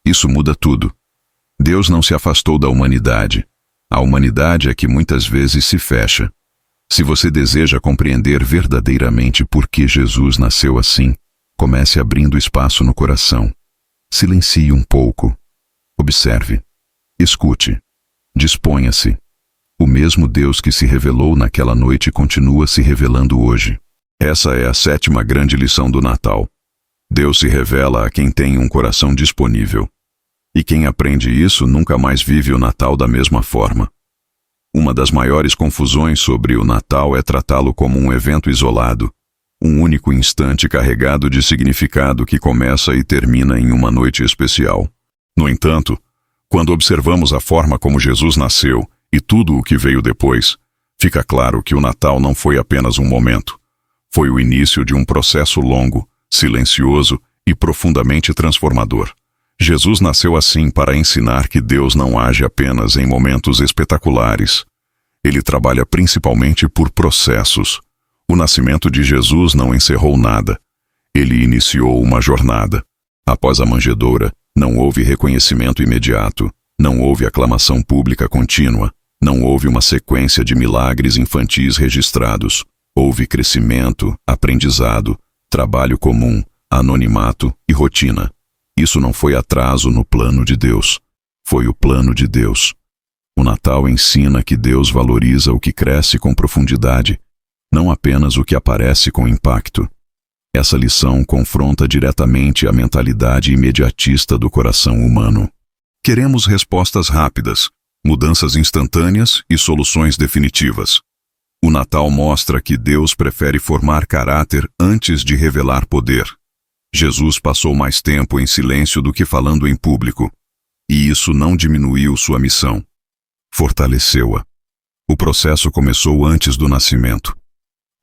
Isso muda tudo. Deus não se afastou da humanidade. A humanidade é que muitas vezes se fecha. Se você deseja compreender verdadeiramente por que Jesus nasceu assim, comece abrindo espaço no coração. Silencie um pouco. Observe. Escute. Disponha-se. O mesmo Deus que se revelou naquela noite continua se revelando hoje. Essa é a 7ª grande lição do Natal. Deus se revela a quem tem um coração disponível. E quem aprende isso nunca mais vive o Natal da mesma forma. Uma das maiores confusões sobre o Natal é tratá-lo como um evento isolado, um único instante carregado de significado que começa e termina em uma noite especial. No entanto, quando observamos a forma como Jesus nasceu e tudo o que veio depois, fica claro que o Natal não foi apenas um momento. Foi o início de um processo longo, silencioso e profundamente transformador. Jesus nasceu assim para ensinar que Deus não age apenas em momentos espetaculares. Ele trabalha principalmente por processos. O nascimento de Jesus não encerrou nada. Ele iniciou uma jornada. Após a manjedoura, não houve reconhecimento imediato, não houve aclamação pública contínua, não houve uma sequência de milagres infantis registrados. Houve crescimento, aprendizado, trabalho comum, anonimato e rotina. Isso não foi atraso no plano de Deus. Foi o plano de Deus. O Natal ensina que Deus valoriza o que cresce com profundidade, não apenas o que aparece com impacto. Essa lição confronta diretamente a mentalidade imediatista do coração humano. Queremos respostas rápidas, mudanças instantâneas e soluções definitivas. O Natal mostra que Deus prefere formar caráter antes de revelar poder. Jesus passou mais tempo em silêncio do que falando em público, e isso não diminuiu sua missão. Fortaleceu-a. O processo começou antes do nascimento.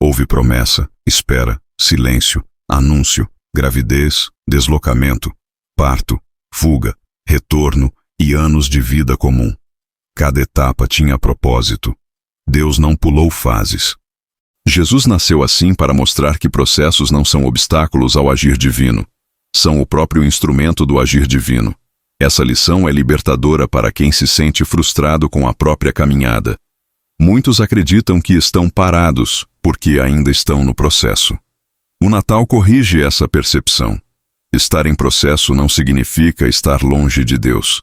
Houve promessa, espera, silêncio, anúncio, gravidez, deslocamento, parto, fuga, retorno e anos de vida comum. Cada etapa tinha propósito. Deus não pulou fases. Jesus nasceu assim para mostrar que processos não são obstáculos ao agir divino. São o próprio instrumento do agir divino. Essa lição é libertadora para quem se sente frustrado com a própria caminhada. Muitos acreditam que estão parados, porque ainda estão no processo. O Natal corrige essa percepção. Estar em processo não significa estar longe de Deus.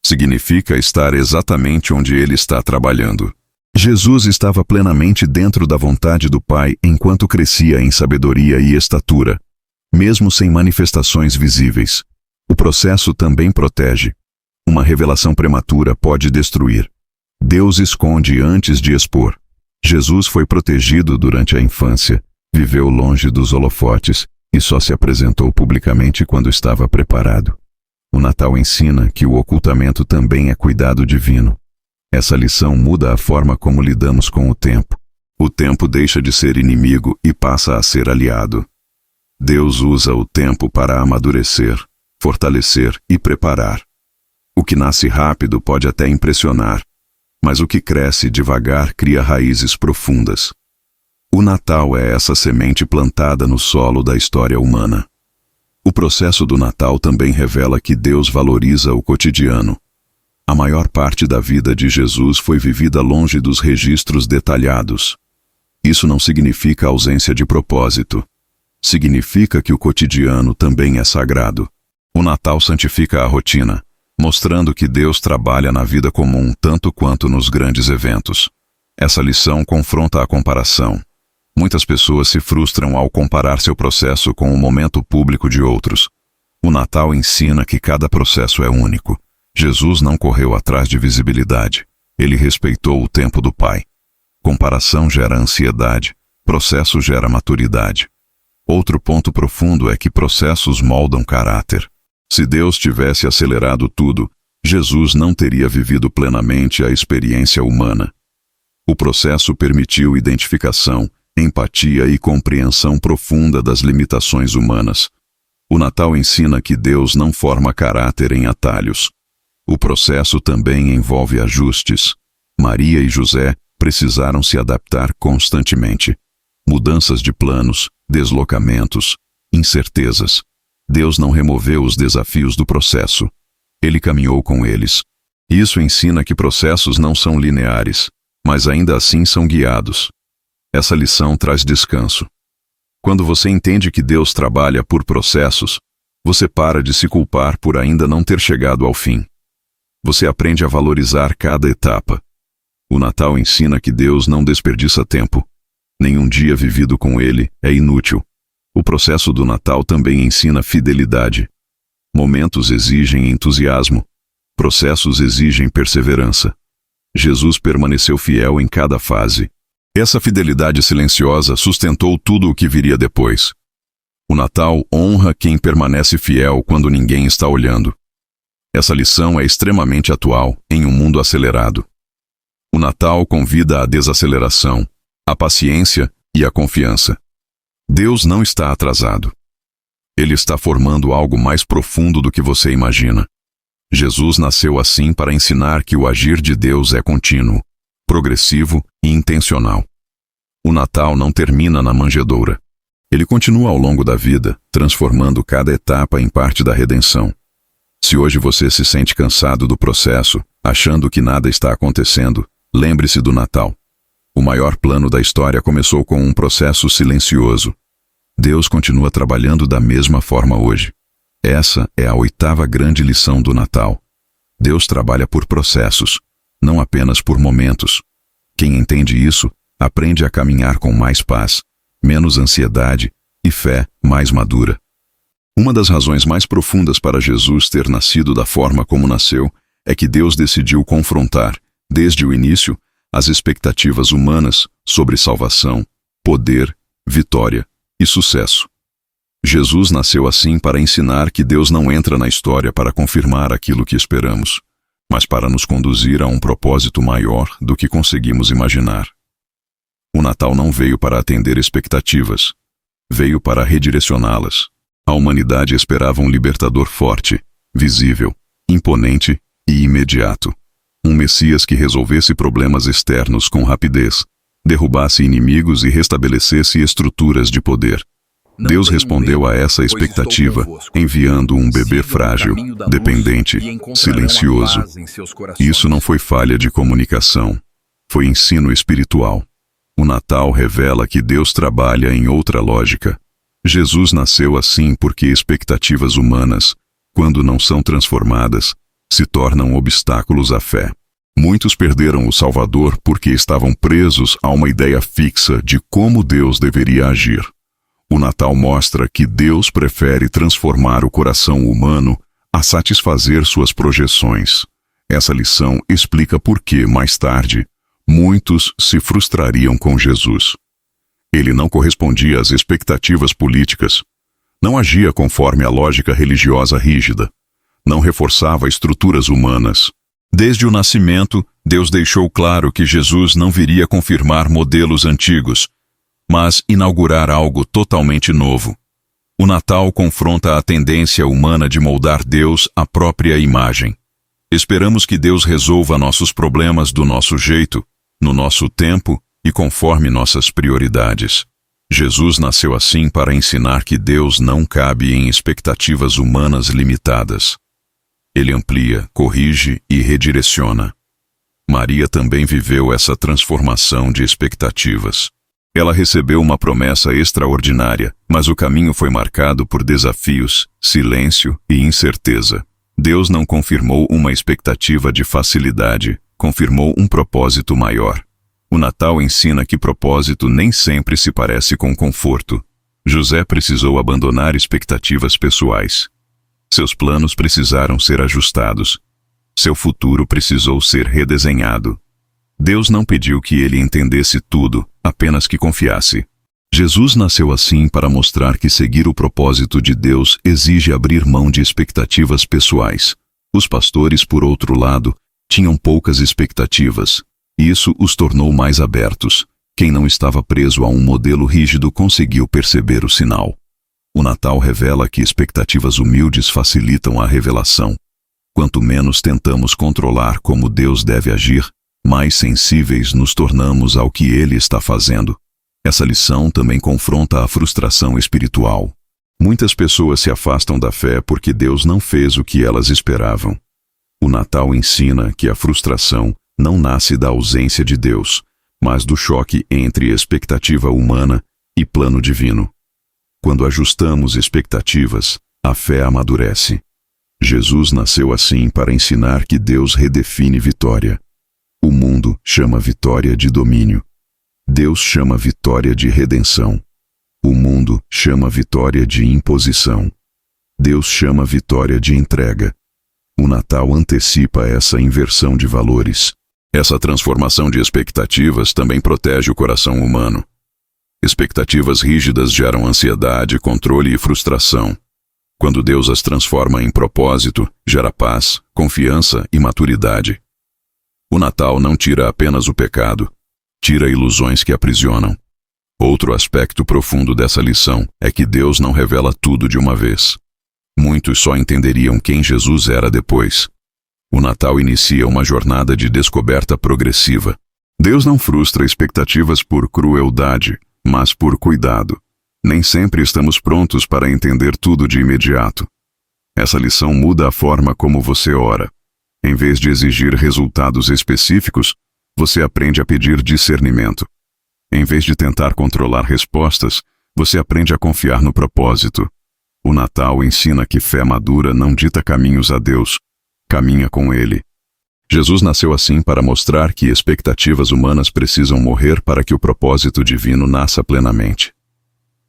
Significa estar exatamente onde Ele está trabalhando. Jesus estava plenamente dentro da vontade do Pai enquanto crescia em sabedoria e estatura, mesmo sem manifestações visíveis. O processo também protege. Uma revelação prematura pode destruir. Deus esconde antes de expor. Jesus foi protegido durante a infância, viveu longe dos holofotes e só se apresentou publicamente quando estava preparado. O Natal ensina que o ocultamento também é cuidado divino. Essa lição muda a forma como lidamos com o tempo. O tempo deixa de ser inimigo e passa a ser aliado. Deus usa o tempo para amadurecer, fortalecer e preparar. O que nasce rápido pode até impressionar, mas o que cresce devagar cria raízes profundas. O Natal é essa semente plantada no solo da história humana. O processo do Natal também revela que Deus valoriza o cotidiano. A maior parte da vida de Jesus foi vivida longe dos registros detalhados. Isso não significa ausência de propósito. Significa que o cotidiano também é sagrado. O Natal santifica a rotina, mostrando que Deus trabalha na vida comum tanto quanto nos grandes eventos. Essa lição confronta a comparação. Muitas pessoas se frustram ao comparar seu processo com o momento público de outros. O Natal ensina que cada processo é único. Jesus não correu atrás de visibilidade. Ele respeitou o tempo do Pai. Comparação gera ansiedade. Processo gera maturidade. Outro ponto profundo é que processos moldam caráter. Se Deus tivesse acelerado tudo, Jesus não teria vivido plenamente a experiência humana. O processo permitiu identificação, empatia e compreensão profunda das limitações humanas. O Natal ensina que Deus não forma caráter em atalhos. O processo também envolve ajustes. Maria e José precisaram se adaptar constantemente. Mudanças de planos, deslocamentos, incertezas. Deus não removeu os desafios do processo. Ele caminhou com eles. Isso ensina que processos não são lineares, mas ainda assim são guiados. Essa lição traz descanso. Quando você entende que Deus trabalha por processos, você para de se culpar por ainda não ter chegado ao fim. Você aprende a valorizar cada etapa. O Natal ensina que Deus não desperdiça tempo. Nenhum dia vivido com Ele é inútil. O processo do Natal também ensina fidelidade. Momentos exigem entusiasmo. Processos exigem perseverança. Jesus permaneceu fiel em cada fase. Essa fidelidade silenciosa sustentou tudo o que viria depois. O Natal honra quem permanece fiel quando ninguém está olhando. Essa lição é extremamente atual em um mundo acelerado. O Natal convida à desaceleração, à paciência e à confiança. Deus não está atrasado. Ele está formando algo mais profundo do que você imagina. Jesus nasceu assim para ensinar que o agir de Deus é contínuo, progressivo e intencional. O Natal não termina na manjedoura. Ele continua ao longo da vida, transformando cada etapa em parte da redenção. Se hoje você se sente cansado do processo, achando que nada está acontecendo, lembre-se do Natal. O maior plano da história começou com um processo silencioso. Deus continua trabalhando da mesma forma hoje. Essa é a 8ª grande lição do Natal. Deus trabalha por processos, não apenas por momentos. Quem entende isso, aprende a caminhar com mais paz, menos ansiedade e fé mais madura. Uma das razões mais profundas para Jesus ter nascido da forma como nasceu é que Deus decidiu confrontar, desde o início, as expectativas humanas sobre salvação, poder, vitória e sucesso. Jesus nasceu assim para ensinar que Deus não entra na história para confirmar aquilo que esperamos, mas para nos conduzir a um propósito maior do que conseguimos imaginar. O Natal não veio para atender expectativas, veio para redirecioná-las. A humanidade esperava um libertador forte, visível, imponente e imediato. Um Messias que resolvesse problemas externos com rapidez, derrubasse inimigos e restabelecesse estruturas de poder. Deus respondeu a essa expectativa, enviando um bebê frágil, dependente, silencioso. Isso não foi falha de comunicação, foi ensino espiritual. O Natal revela que Deus trabalha em outra lógica. Jesus nasceu assim porque expectativas humanas, quando não são transformadas, se tornam obstáculos à fé. Muitos perderam o Salvador porque estavam presos a uma ideia fixa de como Deus deveria agir. O Natal mostra que Deus prefere transformar o coração humano a satisfazer suas projeções. Essa lição explica por que, mais tarde, muitos se frustrariam com Jesus. Ele não correspondia às expectativas políticas, não agia conforme a lógica religiosa rígida, não reforçava estruturas humanas. Desde o nascimento, Deus deixou claro que Jesus não viria confirmar modelos antigos, mas inaugurar algo totalmente novo. O Natal confronta a tendência humana de moldar Deus à própria imagem. Esperamos que Deus resolva nossos problemas do nosso jeito, no nosso tempo e conforme nossas prioridades. Jesus nasceu assim para ensinar que Deus não cabe em expectativas humanas limitadas. Ele amplia, corrige e redireciona. Maria também viveu essa transformação de expectativas. Ela recebeu uma promessa extraordinária, mas o caminho foi marcado por desafios, silêncio e incerteza. Deus não confirmou uma expectativa de facilidade, confirmou um propósito maior. O Natal ensina que propósito nem sempre se parece com conforto. José precisou abandonar expectativas pessoais. Seus planos precisaram ser ajustados. Seu futuro precisou ser redesenhado. Deus não pediu que ele entendesse tudo, apenas que confiasse. Jesus nasceu assim para mostrar que seguir o propósito de Deus exige abrir mão de expectativas pessoais. Os pastores, por outro lado, tinham poucas expectativas. Isso os tornou mais abertos. Quem não estava preso a um modelo rígido conseguiu perceber o sinal. O Natal revela que expectativas humildes facilitam a revelação. Quanto menos tentamos controlar como Deus deve agir, mais sensíveis nos tornamos ao que Ele está fazendo. Essa lição também confronta a frustração espiritual. Muitas pessoas se afastam da fé porque Deus não fez o que elas esperavam. O Natal ensina que a frustração não nasce da ausência de Deus, mas do choque entre expectativa humana e plano divino. Quando ajustamos expectativas, a fé amadurece. Jesus nasceu assim para ensinar que Deus redefine vitória. O mundo chama vitória de domínio. Deus chama vitória de redenção. O mundo chama vitória de imposição. Deus chama vitória de entrega. O Natal antecipa essa inversão de valores. Essa transformação de expectativas também protege o coração humano. Expectativas rígidas geram ansiedade, controle e frustração. Quando Deus as transforma em propósito, gera paz, confiança e maturidade. O Natal não tira apenas o pecado, tira ilusões que aprisionam. Outro aspecto profundo dessa lição é que Deus não revela tudo de uma vez. Muitos só entenderiam quem Jesus era depois. O Natal inicia uma jornada de descoberta progressiva. Deus não frustra expectativas por crueldade, mas por cuidado. Nem sempre estamos prontos para entender tudo de imediato. Essa lição muda a forma como você ora. Em vez de exigir resultados específicos, você aprende a pedir discernimento. Em vez de tentar controlar respostas, você aprende a confiar no propósito. O Natal ensina que fé madura não dita caminhos a Deus, caminha com Ele. Jesus nasceu assim para mostrar que expectativas humanas precisam morrer para que o propósito divino nasça plenamente.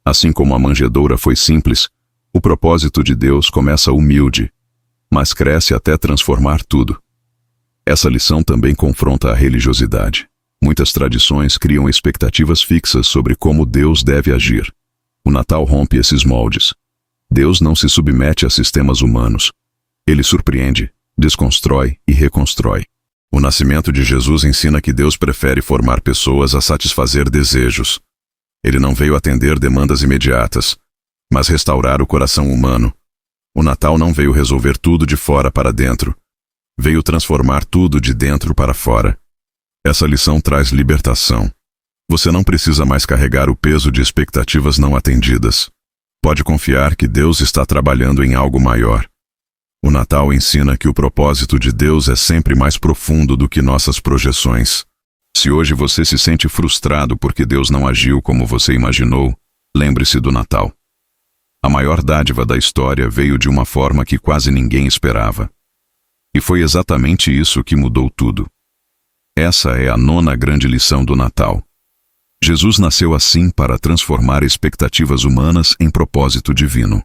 Assim como a manjedoura foi simples, o propósito de Deus começa humilde, mas cresce até transformar tudo. Essa lição também confronta a religiosidade. Muitas tradições criam expectativas fixas sobre como Deus deve agir. O Natal rompe esses moldes. Deus não se submete a sistemas humanos. Ele surpreende, desconstrói e reconstrói. O nascimento de Jesus ensina que Deus prefere formar pessoas a satisfazer desejos. Ele não veio atender demandas imediatas, mas restaurar o coração humano. O Natal não veio resolver tudo de fora para dentro. Veio transformar tudo de dentro para fora. Essa lição traz libertação. Você não precisa mais carregar o peso de expectativas não atendidas. Pode confiar que Deus está trabalhando em algo maior. O Natal ensina que o propósito de Deus é sempre mais profundo do que nossas projeções. Se hoje você se sente frustrado porque Deus não agiu como você imaginou, lembre-se do Natal. A maior dádiva da história veio de uma forma que quase ninguém esperava. E foi exatamente isso que mudou tudo. Essa é a 9ª grande lição do Natal. Jesus nasceu assim para transformar expectativas humanas em propósito divino.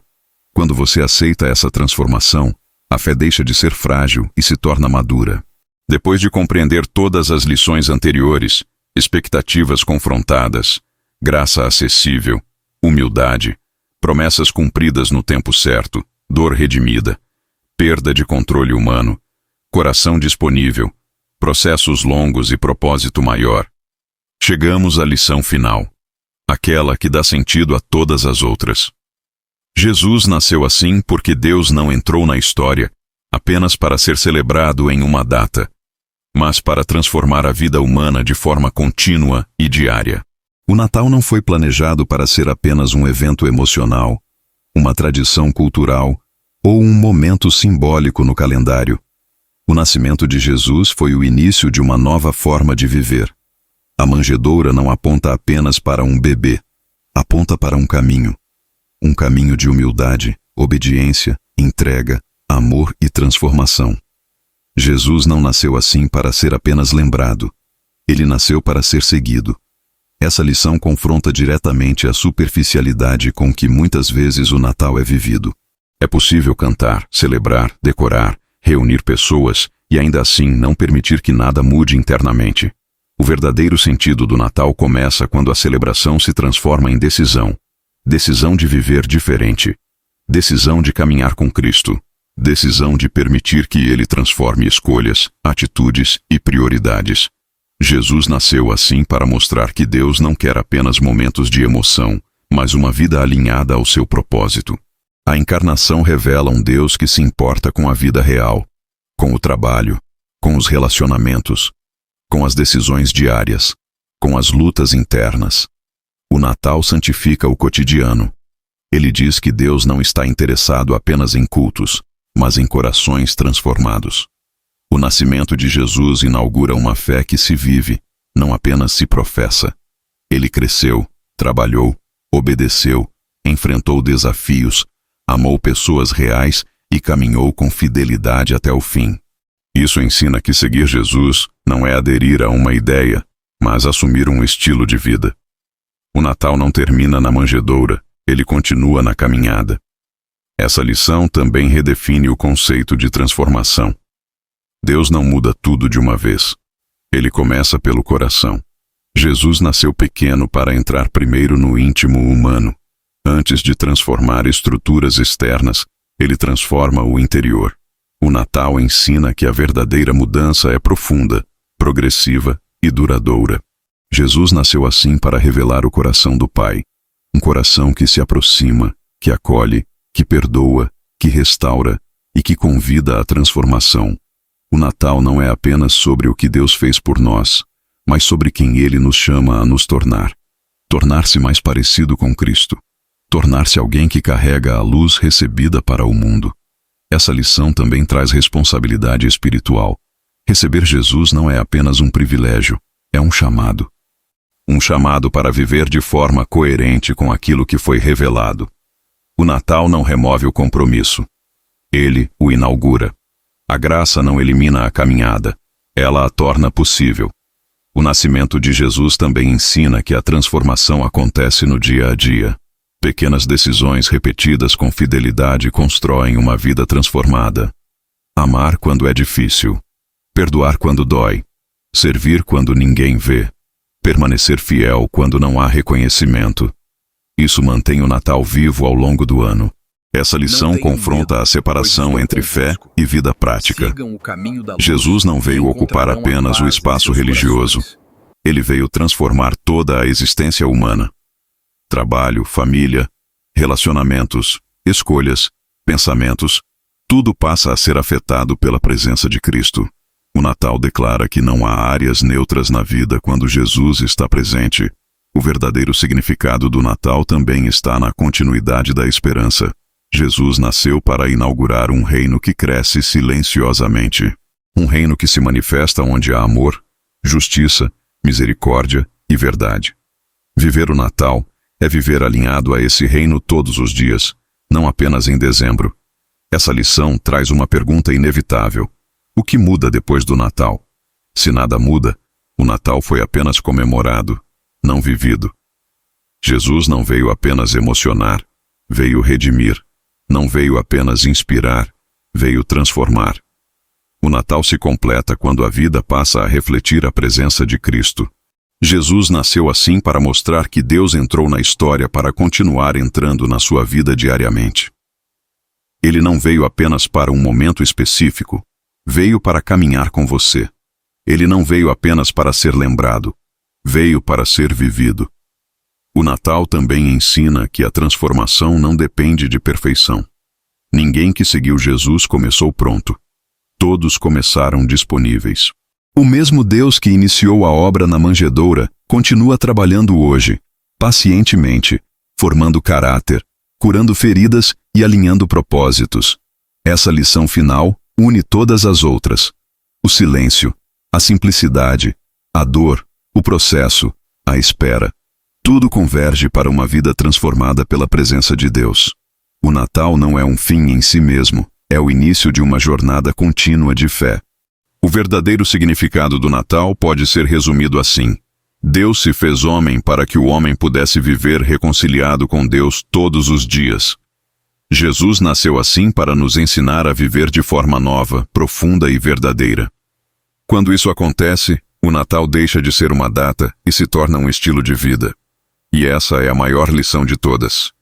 Quando você aceita essa transformação, a fé deixa de ser frágil e se torna madura. Depois de compreender todas as lições anteriores, expectativas confrontadas, graça acessível, humildade, promessas cumpridas no tempo certo, dor redimida, perda de controle humano, coração disponível, processos longos e propósito maior. Chegamos à lição final, aquela que dá sentido a todas as outras. Jesus nasceu assim porque Deus não entrou na história apenas para ser celebrado em uma data, mas para transformar a vida humana de forma contínua e diária. O Natal não foi planejado para ser apenas um evento emocional, uma tradição cultural ou um momento simbólico no calendário. O nascimento de Jesus foi o início de uma nova forma de viver. A manjedoura não aponta apenas para um bebê, aponta para um caminho de humildade, obediência, entrega, amor e transformação. Jesus não nasceu assim para ser apenas lembrado. Ele nasceu para ser seguido. Essa lição confronta diretamente a superficialidade com que muitas vezes o Natal é vivido. É possível cantar, celebrar, decorar, reunir pessoas e ainda assim não permitir que nada mude internamente. O verdadeiro sentido do Natal começa quando a celebração se transforma em decisão. Decisão de viver diferente. Decisão de caminhar com Cristo. Decisão de permitir que Ele transforme escolhas, atitudes e prioridades. Jesus nasceu assim para mostrar que Deus não quer apenas momentos de emoção, mas uma vida alinhada ao seu propósito. A encarnação revela um Deus que se importa com a vida real, com o trabalho, com os relacionamentos, com as decisões diárias, com as lutas internas. O Natal santifica o cotidiano. Ele diz que Deus não está interessado apenas em cultos, mas em corações transformados. O nascimento de Jesus inaugura uma fé que se vive, não apenas se professa. Ele cresceu, trabalhou, obedeceu, enfrentou desafios, amou pessoas reais e caminhou com fidelidade até o fim. Isso ensina que seguir Jesus não é aderir a uma ideia, mas assumir um estilo de vida. O Natal não termina na manjedoura, ele continua na caminhada. Essa lição também redefine o conceito de transformação. Deus não muda tudo de uma vez. Ele começa pelo coração. Jesus nasceu pequeno para entrar primeiro no íntimo humano. Antes de transformar estruturas externas, ele transforma o interior. O Natal ensina que a verdadeira mudança é profunda, progressiva e duradoura. Jesus nasceu assim para revelar o coração do Pai. Um coração que se aproxima, que acolhe, que perdoa, que restaura e que convida à transformação. O Natal não é apenas sobre o que Deus fez por nós, mas sobre quem Ele nos chama a nos tornar. Tornar-se mais parecido com Cristo. Tornar-se alguém que carrega a luz recebida para o mundo. Essa lição também traz responsabilidade espiritual. Receber Jesus não é apenas um privilégio, é um chamado. Um chamado para viver de forma coerente com aquilo que foi revelado. O Natal não remove o compromisso. Ele o inaugura. A graça não elimina a caminhada, ela a torna possível. O nascimento de Jesus também ensina que a transformação acontece no dia a dia. Pequenas decisões repetidas com fidelidade constroem uma vida transformada. Amar quando é difícil. Perdoar quando dói. Servir quando ninguém vê. Permanecer fiel quando não há reconhecimento. Isso mantém o Natal vivo ao longo do ano. Essa lição confronta a separação entre fé e vida prática. Jesus não veio ocupar apenas o espaço religioso. Ele veio transformar toda a existência humana. Trabalho, família, relacionamentos, escolhas, pensamentos, tudo passa a ser afetado pela presença de Cristo. O Natal declara que não há áreas neutras na vida quando Jesus está presente. O verdadeiro significado do Natal também está na continuidade da esperança. Jesus nasceu para inaugurar um reino que cresce silenciosamente. Um reino que se manifesta onde há amor, justiça, misericórdia e verdade. Viver o Natal é viver alinhado a esse reino todos os dias, não apenas em dezembro. Essa lição traz uma pergunta inevitável. O que muda depois do Natal? Se nada muda, o Natal foi apenas comemorado, não vivido. Jesus não veio apenas emocionar, veio redimir. Não veio apenas inspirar, veio transformar. O Natal se completa quando a vida passa a refletir a presença de Cristo. Jesus nasceu assim para mostrar que Deus entrou na história para continuar entrando na sua vida diariamente. Ele não veio apenas para um momento específico, veio para caminhar com você. Ele não veio apenas para ser lembrado, veio para ser vivido. O Natal também ensina que a transformação não depende de perfeição. Ninguém que seguiu Jesus começou pronto. Todos começaram disponíveis. O mesmo Deus que iniciou a obra na manjedoura continua trabalhando hoje, pacientemente, formando caráter, curando feridas e alinhando propósitos. Essa lição final une todas as outras. O silêncio, a simplicidade, a dor, o processo, a espera. Tudo converge para uma vida transformada pela presença de Deus. O Natal não é um fim em si mesmo, é o início de uma jornada contínua de fé. O verdadeiro significado do Natal pode ser resumido assim: Deus se fez homem para que o homem pudesse viver reconciliado com Deus todos os dias. Jesus nasceu assim para nos ensinar a viver de forma nova, profunda e verdadeira. Quando isso acontece, o Natal deixa de ser uma data e se torna um estilo de vida. E essa é a maior lição de todas.